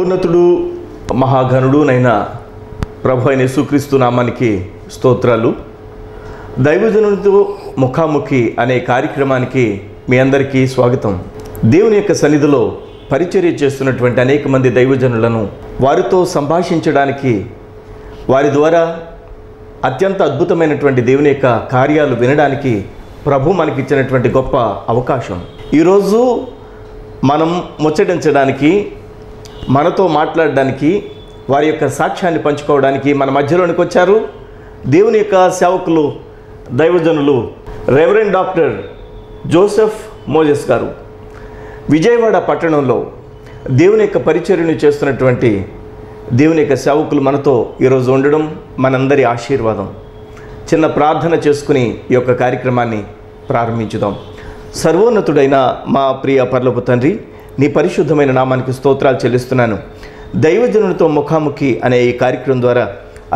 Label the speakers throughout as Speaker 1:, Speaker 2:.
Speaker 1: మహోన్నతుడు మహాగణుడునైన ప్రభు అయిన యేసుక్రీస్తు నామానికి స్తోత్రాలు. దైవజనునితో ముఖాముఖి అనే కార్యక్రమానికి మీ అందరికీ స్వాగతం. దేవుని యొక్క సన్నిధిలో పరిచర్య చేస్తున్నటువంటి అనేక మంది దైవజనులను వారితో సంభాషించడానికి, వారి ద్వారా అత్యంత అద్భుతమైనటువంటి దేవుని యొక్క కార్యాలు వినడానికి ప్రభు మనకిచ్చినటువంటి గొప్ప అవకాశం. ఈరోజు మనం ముచ్చటించడానికి, మనతో మాట్లాడడానికి, వారి యొక్క సాక్ష్యాన్ని పంచుకోవడానికి మన మధ్యలోనికి వచ్చారు దేవుని యొక్క సేవకులు, దైవజనులు రెవరెండ్ డాక్టర్ జోసెఫ్ మోజెస్ గారు. విజయవాడ పట్టణంలో దేవుని యొక్క పరిచర్యను చేస్తున్నటువంటి దేవుని యొక్క సేవకులు మనతో ఈరోజు ఉండడం మనందరి ఆశీర్వాదం. చిన్న ప్రార్థన చేసుకుని ఈ యొక్క కార్యక్రమాన్ని ప్రారంభించుదాం. సర్వోన్నతుడైన మా ప్రియ పరలోక తండ్రి, నీ పరిశుద్ధమైన నామానికి స్తోత్రాలు చెల్లిస్తున్నాను. దైవజనునితో ముఖాముఖి అనే ఈ కార్యక్రమం ద్వారా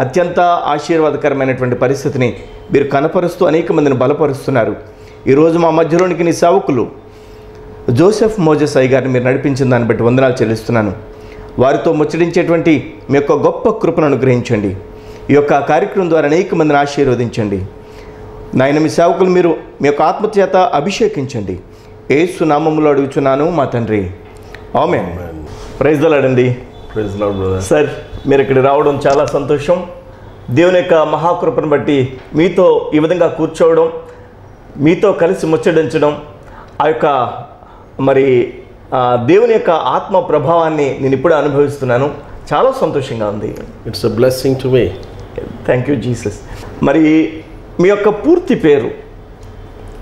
Speaker 1: అత్యంత ఆశీర్వాదకరమైనటువంటి పరిస్థితిని మీరు కనపరుస్తూ అనేక మందిని బలపరుస్తున్నారు. ఈరోజు మా మధ్యలోనికి నీ సేవకులు జోసెఫ్ మోజెస్ అయ్య గారిని మీరు నడిపించిన దాన్ని బట్టి వందనాలు చెల్లిస్తున్నాను. వారితో ముచ్చటించేటువంటి మీ యొక్క గొప్ప కృపను అనుగ్రహించండి. ఈ యొక్క కార్యక్రమం ద్వారా అనేక మందిని ఆశీర్వదించండి. నాయన, మీ సేవకులు మీరు మీ యొక్క ఆత్మచేత అభిషేకించండి. యేసు నామములో అడుగుచున్నాను మా తండ్రి, ఆమేన్. ప్రైజ్ ది లార్డ్ అండి.
Speaker 2: Praise the lord brother.
Speaker 1: Sir, మీరు ఇక్కడికి రావడం చాలా సంతోషం. దేవుని యొక్క మహాకృపను బట్టి మీతో ఈ విధంగా కూర్చోవడం, మీతో కలిసి ముచ్చడించడం, ఆ యొక్క దేవుని యొక్క ఆత్మ ప్రభావాన్ని నేను ఇప్పుడే అనుభవిస్తున్నాను. చాలా సంతోషంగా ఉంది.
Speaker 2: It's a blessing to me.
Speaker 1: Thank you Jesus. మరి మీ యొక్క పూర్తి పేరు,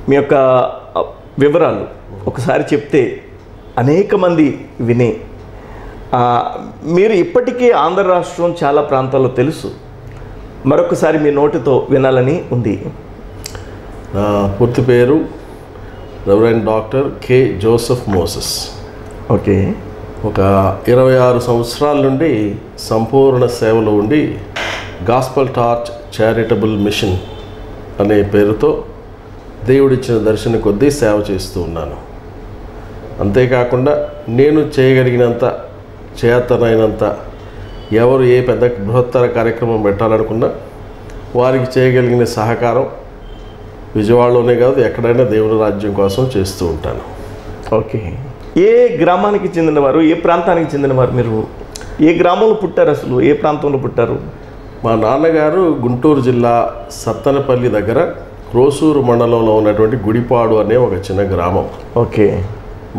Speaker 1: మీ యొక్క వివరాలు ఒకసారి చెప్తే అనేక మంది విని, మీరు ఇప్పటికే ఆంధ్ర రాష్ట్రం చాలా ప్రాంతాల్లో తెలుసు, మరొకసారి మీ నోటితో వినాలని ఉంది.
Speaker 2: నా పూర్తి పేరు reverend doctor K Joseph Moses.
Speaker 1: Okay.
Speaker 2: ఒక 26 సంవత్సరాల నుండి సంపూర్ణ సేవలో ఉండి గాస్పల్ టార్చ్ చారిటబుల్ మిషన్ అనే పేరుతో దేవుడిచ్చిన దర్శన కొద్దీ సేవ చేస్తూ ఉన్నాను. అంతేకాకుండా నేను చేయగలిగినంత, చేతనైనంత, ఎవరు ఏ పెద్ద బృహత్తర కార్యక్రమం పెట్టాలనుకున్నా వారికి చేయగలిగిన సహకారం విజయవాడలోనే కాదు ఎక్కడైనా దేవుని రాజ్యం కోసం చేస్తూ ఉంటాను.
Speaker 1: ఓకే. ఏ గ్రామానికి చెందినవారు, ఏ ప్రాంతానికి చెందినవారు? మీరు ఏ గ్రామంలో పుట్టారు? అసలు ఏ ప్రాంతంలో పుట్టారు?
Speaker 2: మా నాన్నగారు గుంటూరు జిల్లా సత్తెనపల్లి దగ్గర క్రోసూరు మండలంలో ఉన్నటువంటి గుడిపాడు అనే ఒక చిన్న గ్రామం.
Speaker 1: ఓకే.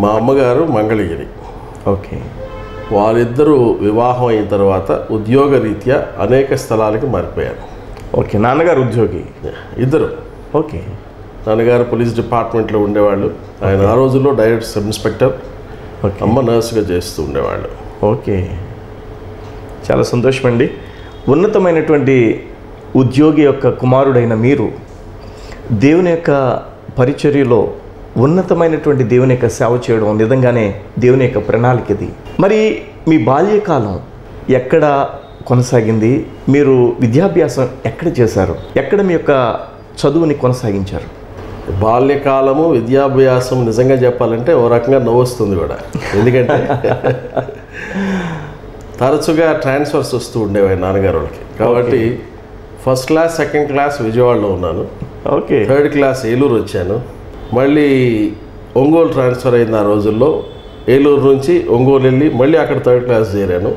Speaker 2: మా అమ్మగారు మంగళగిరి.
Speaker 1: ఓకే.
Speaker 2: వారిద్దరూ వివాహం అయిన తర్వాత ఉద్యోగరీత్యా అనేక స్థలాలకి మారిపోయారు.
Speaker 1: ఓకే. నాన్నగారు ఉద్యోగి?
Speaker 2: ఇద్దరు.
Speaker 1: ఓకే.
Speaker 2: నాన్నగారు పోలీస్ డిపార్ట్మెంట్లో ఉండేవాళ్ళు. ఆయన ఆ రోజుల్లో డైరెక్ట్ సబ్ ఇన్స్పెక్టర్, అమ్మ నర్సుగా చేస్తూ ఉండేవాళ్ళు.
Speaker 1: ఓకే. చాలా సంతోషం అండి. ఉన్నతమైనటువంటి ఉద్యోగి యొక్క కుమారుడైన మీరు దేవుని యొక్క పరిచర్యలో ఉన్నతమైనటువంటి దేవుని యొక్క సేవ చేయడం నిజంగానే దేవుని యొక్క ప్రణాళిక ఇది. మరి మీ బాల్యకాలం ఎక్కడ కొనసాగింది? మీరు విద్యాభ్యాసం ఎక్కడ చేశారు? ఎక్కడ మీ యొక్క చదువుని కొనసాగించారు?
Speaker 2: బాల్యకాలము, విద్యాభ్యాసం నిజంగా చెప్పాలంటే ఓ రకంగా నవ్వొస్తుంది కూడా. ఎందుకంటే తరచుగా ట్రాన్స్ఫర్స్ వస్తూ ఉండేవి నాన్నగారు వాళ్ళకి. కాబట్టి ఫస్ట్ క్లాస్, సెకండ్ క్లాస్ విజయవాడలో ఉన్నాను.
Speaker 1: ఓకే.
Speaker 2: థర్డ్ క్లాస్ ఏలూరు వచ్చాను. మళ్ళీ ఒంగోలు ట్రాన్స్ఫర్ అయింది ఆ రోజుల్లో. ఏలూరు నుంచి ఒంగోలు వెళ్ళి మళ్ళీ అక్కడ థర్డ్ క్లాస్ చేరాను.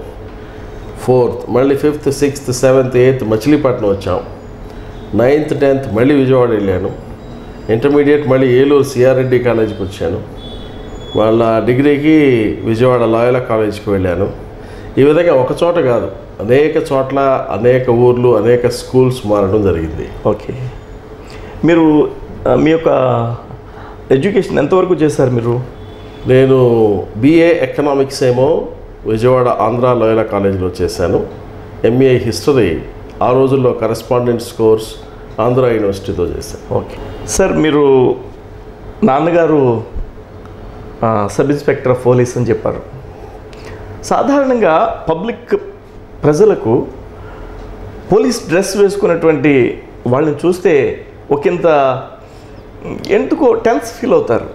Speaker 2: ఫోర్త్, మళ్ళీ fifth, sixth, seventh, eighth Machilipatnam వచ్చాం. 9th, 10th మళ్ళీ విజయవాడ వెళ్ళాను. ఇంటర్మీడియట్ మళ్ళీ ఏలూరు సిఆర్ రెడ్డి కాలేజీకి వచ్చాను. వాళ్ళ డిగ్రీకి విజయవాడ లాయలా కాలేజీకి వెళ్ళాను. ఈ విధంగా ఒక చోట కాదు, అనేక చోట్ల, అనేక ఊర్లు, అనేక స్కూల్స్ మారడం జరిగింది.
Speaker 1: ఓకే. మీరు మీ యొక్క ఎడ్యుకేషన్ ఎంతవరకు చేశారు మీరు?
Speaker 2: నేను BA ఎకనామిక్స్ ఏమో విజయవాడ ఆంధ్ర లాయలా కాలేజీలో చేశాను. MA హిస్టరీ ఆ రోజుల్లో కరెస్పాండెన్స్ కోర్స్ ఆంధ్ర యూనివర్సిటీతో చేశాను.
Speaker 1: ఓకే. సార్, మీరు నాన్నగారు సబ్ ఇన్స్పెక్టర్ ఆఫ్ పోలీస్ అని చెప్పారు. సాధారణంగా పబ్లిక్ ప్రజలకు పోలీస్ డ్రెస్ వేసుకున్నటువంటి వాళ్ళని చూస్తే ఒకంత ఎందుకో టెన్స్ ఫీల్ అవుతారు.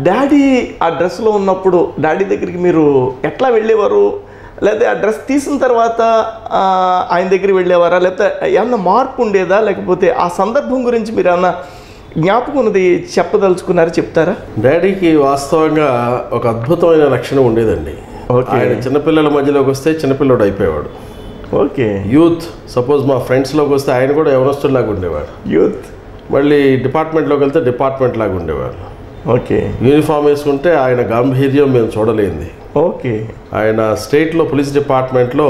Speaker 1: డాడీ ఆ డ్రెస్లో ఉన్నప్పుడు డాడీ దగ్గరికి మీరు ఎట్లా వెళ్ళేవారు, లేకపోతే ఆ డ్రెస్ తీసిన తర్వాత ఆయన దగ్గరికి వెళ్ళేవారా, లేకపోతే ఏమన్నా మార్పు ఉండేదా, లేకపోతే ఆ సందర్భం గురించి మీరు ఏమన్నా జ్ఞాపకం ఉన్నది చెప్పదలుచుకున్నారా, చెప్తారా?
Speaker 2: డాడీకి వాస్తవంగా ఒక అద్భుతమైన లక్షణం ఉండేదండి. ఆయన చిన్నపిల్లల మధ్యలోకి వస్తే చిన్నపిల్లడు అయిపోయేవాడు.
Speaker 1: ఓకే.
Speaker 2: యూత్ సపోజ్ మా ఫ్రెండ్స్లోకి వస్తే ఆయన కూడా ఎవరొస్తులాగా ఉండేవాడు.
Speaker 1: యూత్
Speaker 2: మళ్ళీ డిపార్ట్మెంట్లోకి వెళ్తే డిపార్ట్మెంట్ లాగా ఉండేవాడు.
Speaker 1: ఓకే.
Speaker 2: యూనిఫామ్ వేసుకుంటే ఆయన గాంభీర్యం మేము చూడలేంది.
Speaker 1: ఓకే.
Speaker 2: ఆయన స్టేట్లో పోలీస్ డిపార్ట్మెంట్లో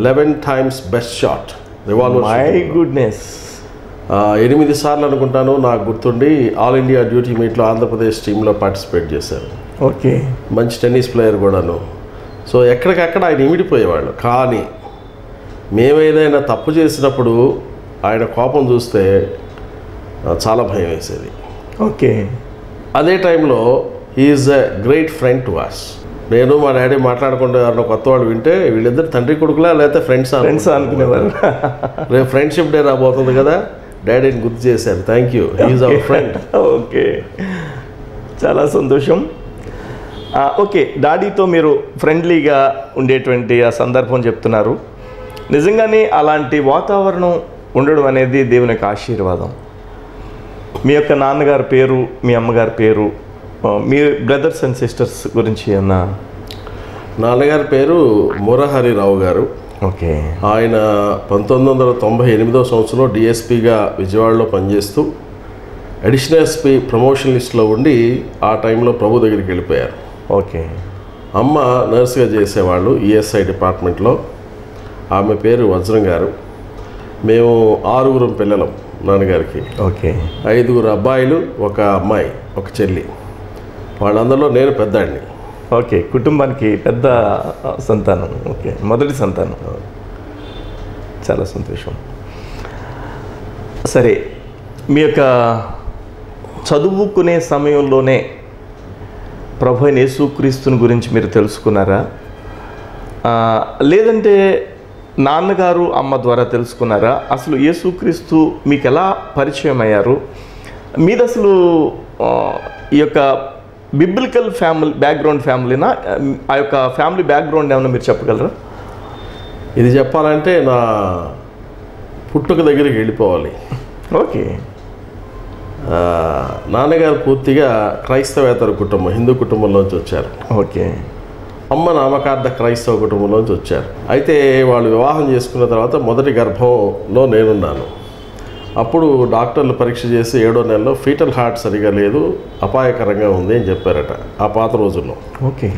Speaker 2: 11 times best shot revolver.
Speaker 1: My goodness.
Speaker 2: 8 సార్లు అనుకుంటాను నాకు గుర్తుండి ఆల్ ఇండియా డ్యూటీ మీట్లో ఆంధ్రప్రదేశ్ టీంలో పార్టిసిపేట్ చేశారు.
Speaker 1: ఓకే.
Speaker 2: మంచి టెన్నిస్ ప్లేయర్ కూడాను. సో ఎక్కడికక్కడ ఆయన ఇమిడిపోయేవాళ్ళు. కానీ మేము ఏదైనా తప్పు చేసినప్పుడు ఆయన కోపం చూస్తే చాలా భయం వేసేది.
Speaker 1: ఓకే.
Speaker 2: అదే టైంలో he's a great friend to us. నేను మా డాడీ మాట్లాడుకుంటే ఎవరైనా కొత్త వాళ్ళు వింటే వీళ్ళిద్దరు తండ్రి కొడుకులా లేకపోతే ఫ్రెండ్స్
Speaker 1: అనుకునేవారు.
Speaker 2: రేపు ఫ్రెండ్షిప్ డే రాబోతుంది కదా, డాడీని గుర్తు చేశారు. Thank you, he's our friend.
Speaker 1: Okay, చాలా సంతోషం. ఓకే, డాడీతో మీరు ఫ్రెండ్లీగా ఉండేటువంటి ఆ సందర్భం చెప్తున్నారు. నిజంగానే అలాంటి వాతావరణం ఉండడం అనేది దేవుని యొక్క ఆశీర్వాదం. మీ యొక్క నాన్నగారి పేరు, మీ అమ్మగారి పేరు, మీ బ్రదర్స్ అండ్ సిస్టర్స్ గురించి అన్నా?
Speaker 2: నాన్నగారి పేరు మురహరిరావు గారు.
Speaker 1: ఓకే.
Speaker 2: ఆయన 1998వ సంవత్సరంలో డిఎస్పీగా విజయవాడలో పనిచేస్తూ అడిషనల్ ఎస్పీ ప్రమోషన్ లిస్ట్లో ఉండి ఆ టైంలో ప్రభు దగ్గరికి వెళ్ళిపోయారు.
Speaker 1: ఓకే.
Speaker 2: అమ్మ నర్సుగా చేసేవాళ్ళు ఈఎస్ఐ డిపార్ట్మెంట్లో. ఆమె పేరు వజ్రం గారు. మేము 6 పిల్లలం నాన్నగారికి.
Speaker 1: ఓకే.
Speaker 2: 5 అబ్బాయిలు, 1 అమ్మాయి, 1 చెల్లి. వాళ్ళందరిలో నేను పెద్దాడిని.
Speaker 1: ఓకే, కుటుంబానికి పెద్ద సంతానం. ఓకే, మొదటి సంతానం. చాలా సంతోషం. సరే, మీ యొక్క చదువుకునే సమయంలోనే ప్రభు అయిన యేసుక్రీస్తుని గురించి మీరు తెలుసుకున్నారా, లేదంటే నాన్నగారు అమ్మ ద్వారా తెలుసుకున్నారా? అసలు యేసుక్రీస్తు మీకు ఎలా పరిచయం అయ్యారు? మీది అసలు ఈ యొక్క బిబ్లికల్ ఫ్యామిలీ బ్యాక్గ్రౌండ్ ఫ్యామిలీనా? ఆ యొక్క ఫ్యామిలీ బ్యాక్గ్రౌండ్ ఏమన్నా మీరు చెప్పగలరా?
Speaker 2: ఇది చెప్పాలంటే నా పుట్టుక దగ్గరికి వెళ్ళిపోవాలి.
Speaker 1: ఓకే.
Speaker 2: నాన్నగారు పూర్తిగా క్రైస్తవేతర కుటుంబం, హిందూ కుటుంబంలోంచి వచ్చారు.
Speaker 1: ఓకే.
Speaker 2: అమ్మ నామకార్థ క్రైస్తవ కుటుంబంలోంచి వచ్చారు. అయితే వాళ్ళు వివాహం చేసుకున్న తర్వాత మొదటి గర్భంలో నేనున్నాను. అప్పుడు డాక్టర్లు పరీక్ష చేసి 7వ నెలలో ఫీటల్ హార్ట్ సరిగా లేదు, అపాయకరంగా ఉంది అని చెప్పారట ఆ పాత రోజుల్లో.
Speaker 1: ఓకే.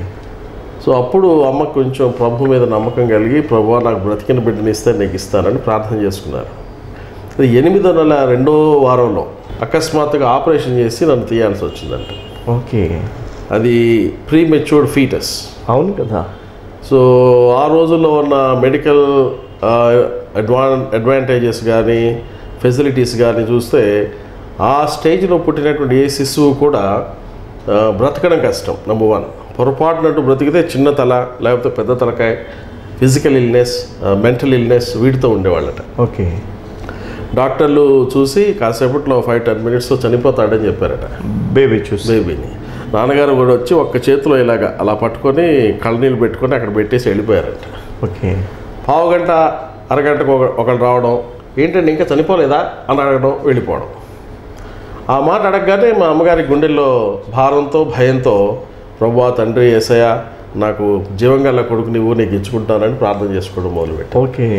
Speaker 2: సో అప్పుడు అమ్మకు కొంచెం ప్రభు మీద నమ్మకం కలిగి, ప్రభువా నాకు బ్రతికిన బిడ్డని ఇస్తే నీకు ఇస్తానని ప్రార్థన చేసుకున్నారు. 8వ నెల 2వ వారంలో అకస్మాత్తుగా ఆపరేషన్ చేసి నన్ను తీయాల్సి వచ్చిందంట.
Speaker 1: ఓకే.
Speaker 2: అది ప్రీమెచ్యూర్డ్ ఫీటస్.
Speaker 1: అవును కదా.
Speaker 2: సో ఆ రోజుల్లో ఉన్న మెడికల్ అడ్వాంటేజెస్ కానీ ఫెసిలిటీస్ కానీ చూస్తే ఆ స్టేజ్లో పుట్టినటువంటి ఏ శిశువు కూడా బ్రతకడం కష్టం. నెంబర్ 1, పొరపాటునట్టు బ్రతికితే చిన్న తల లేకపోతే పెద్ద తలకాయ, ఫిజికల్ ఇల్నెస్, మెంటల్ ఇల్నెస్ వీటితో ఉండేవాళ్ళట.
Speaker 1: ఓకే.
Speaker 2: డాక్టర్లు చూసి కాసేపట్లో 5-10 minutesలో చనిపోతాడని చెప్పారట బేబీని. నాన్నగారు కూడా వచ్చి ఒక్క చేతిలో ఇలాగా అలా పట్టుకొని కళ్ళనీళ్ళు పెట్టుకొని అక్కడ పెట్టేసి వెళ్ళిపోయారంట.
Speaker 1: ఓకే.
Speaker 2: పావుగంట అరగంటకు ఒకళ్ళు రావడం, ఏంటంటే ఇంకా చనిపోలేదా అని అడగడం, వెళ్ళిపోవడం. ఆ మాట అడగగానే మా అమ్మగారి గుండెల్లో భారంతో భయంతో, ప్రభువా తండ్రి యేసయ్య నాకు జీవంగల కొడుకు నువ్వు నీకు ఇచ్చుకుంటానని ప్రార్థన చేసుకోవడం మొదలుపెట్టాను.
Speaker 1: ఓకే.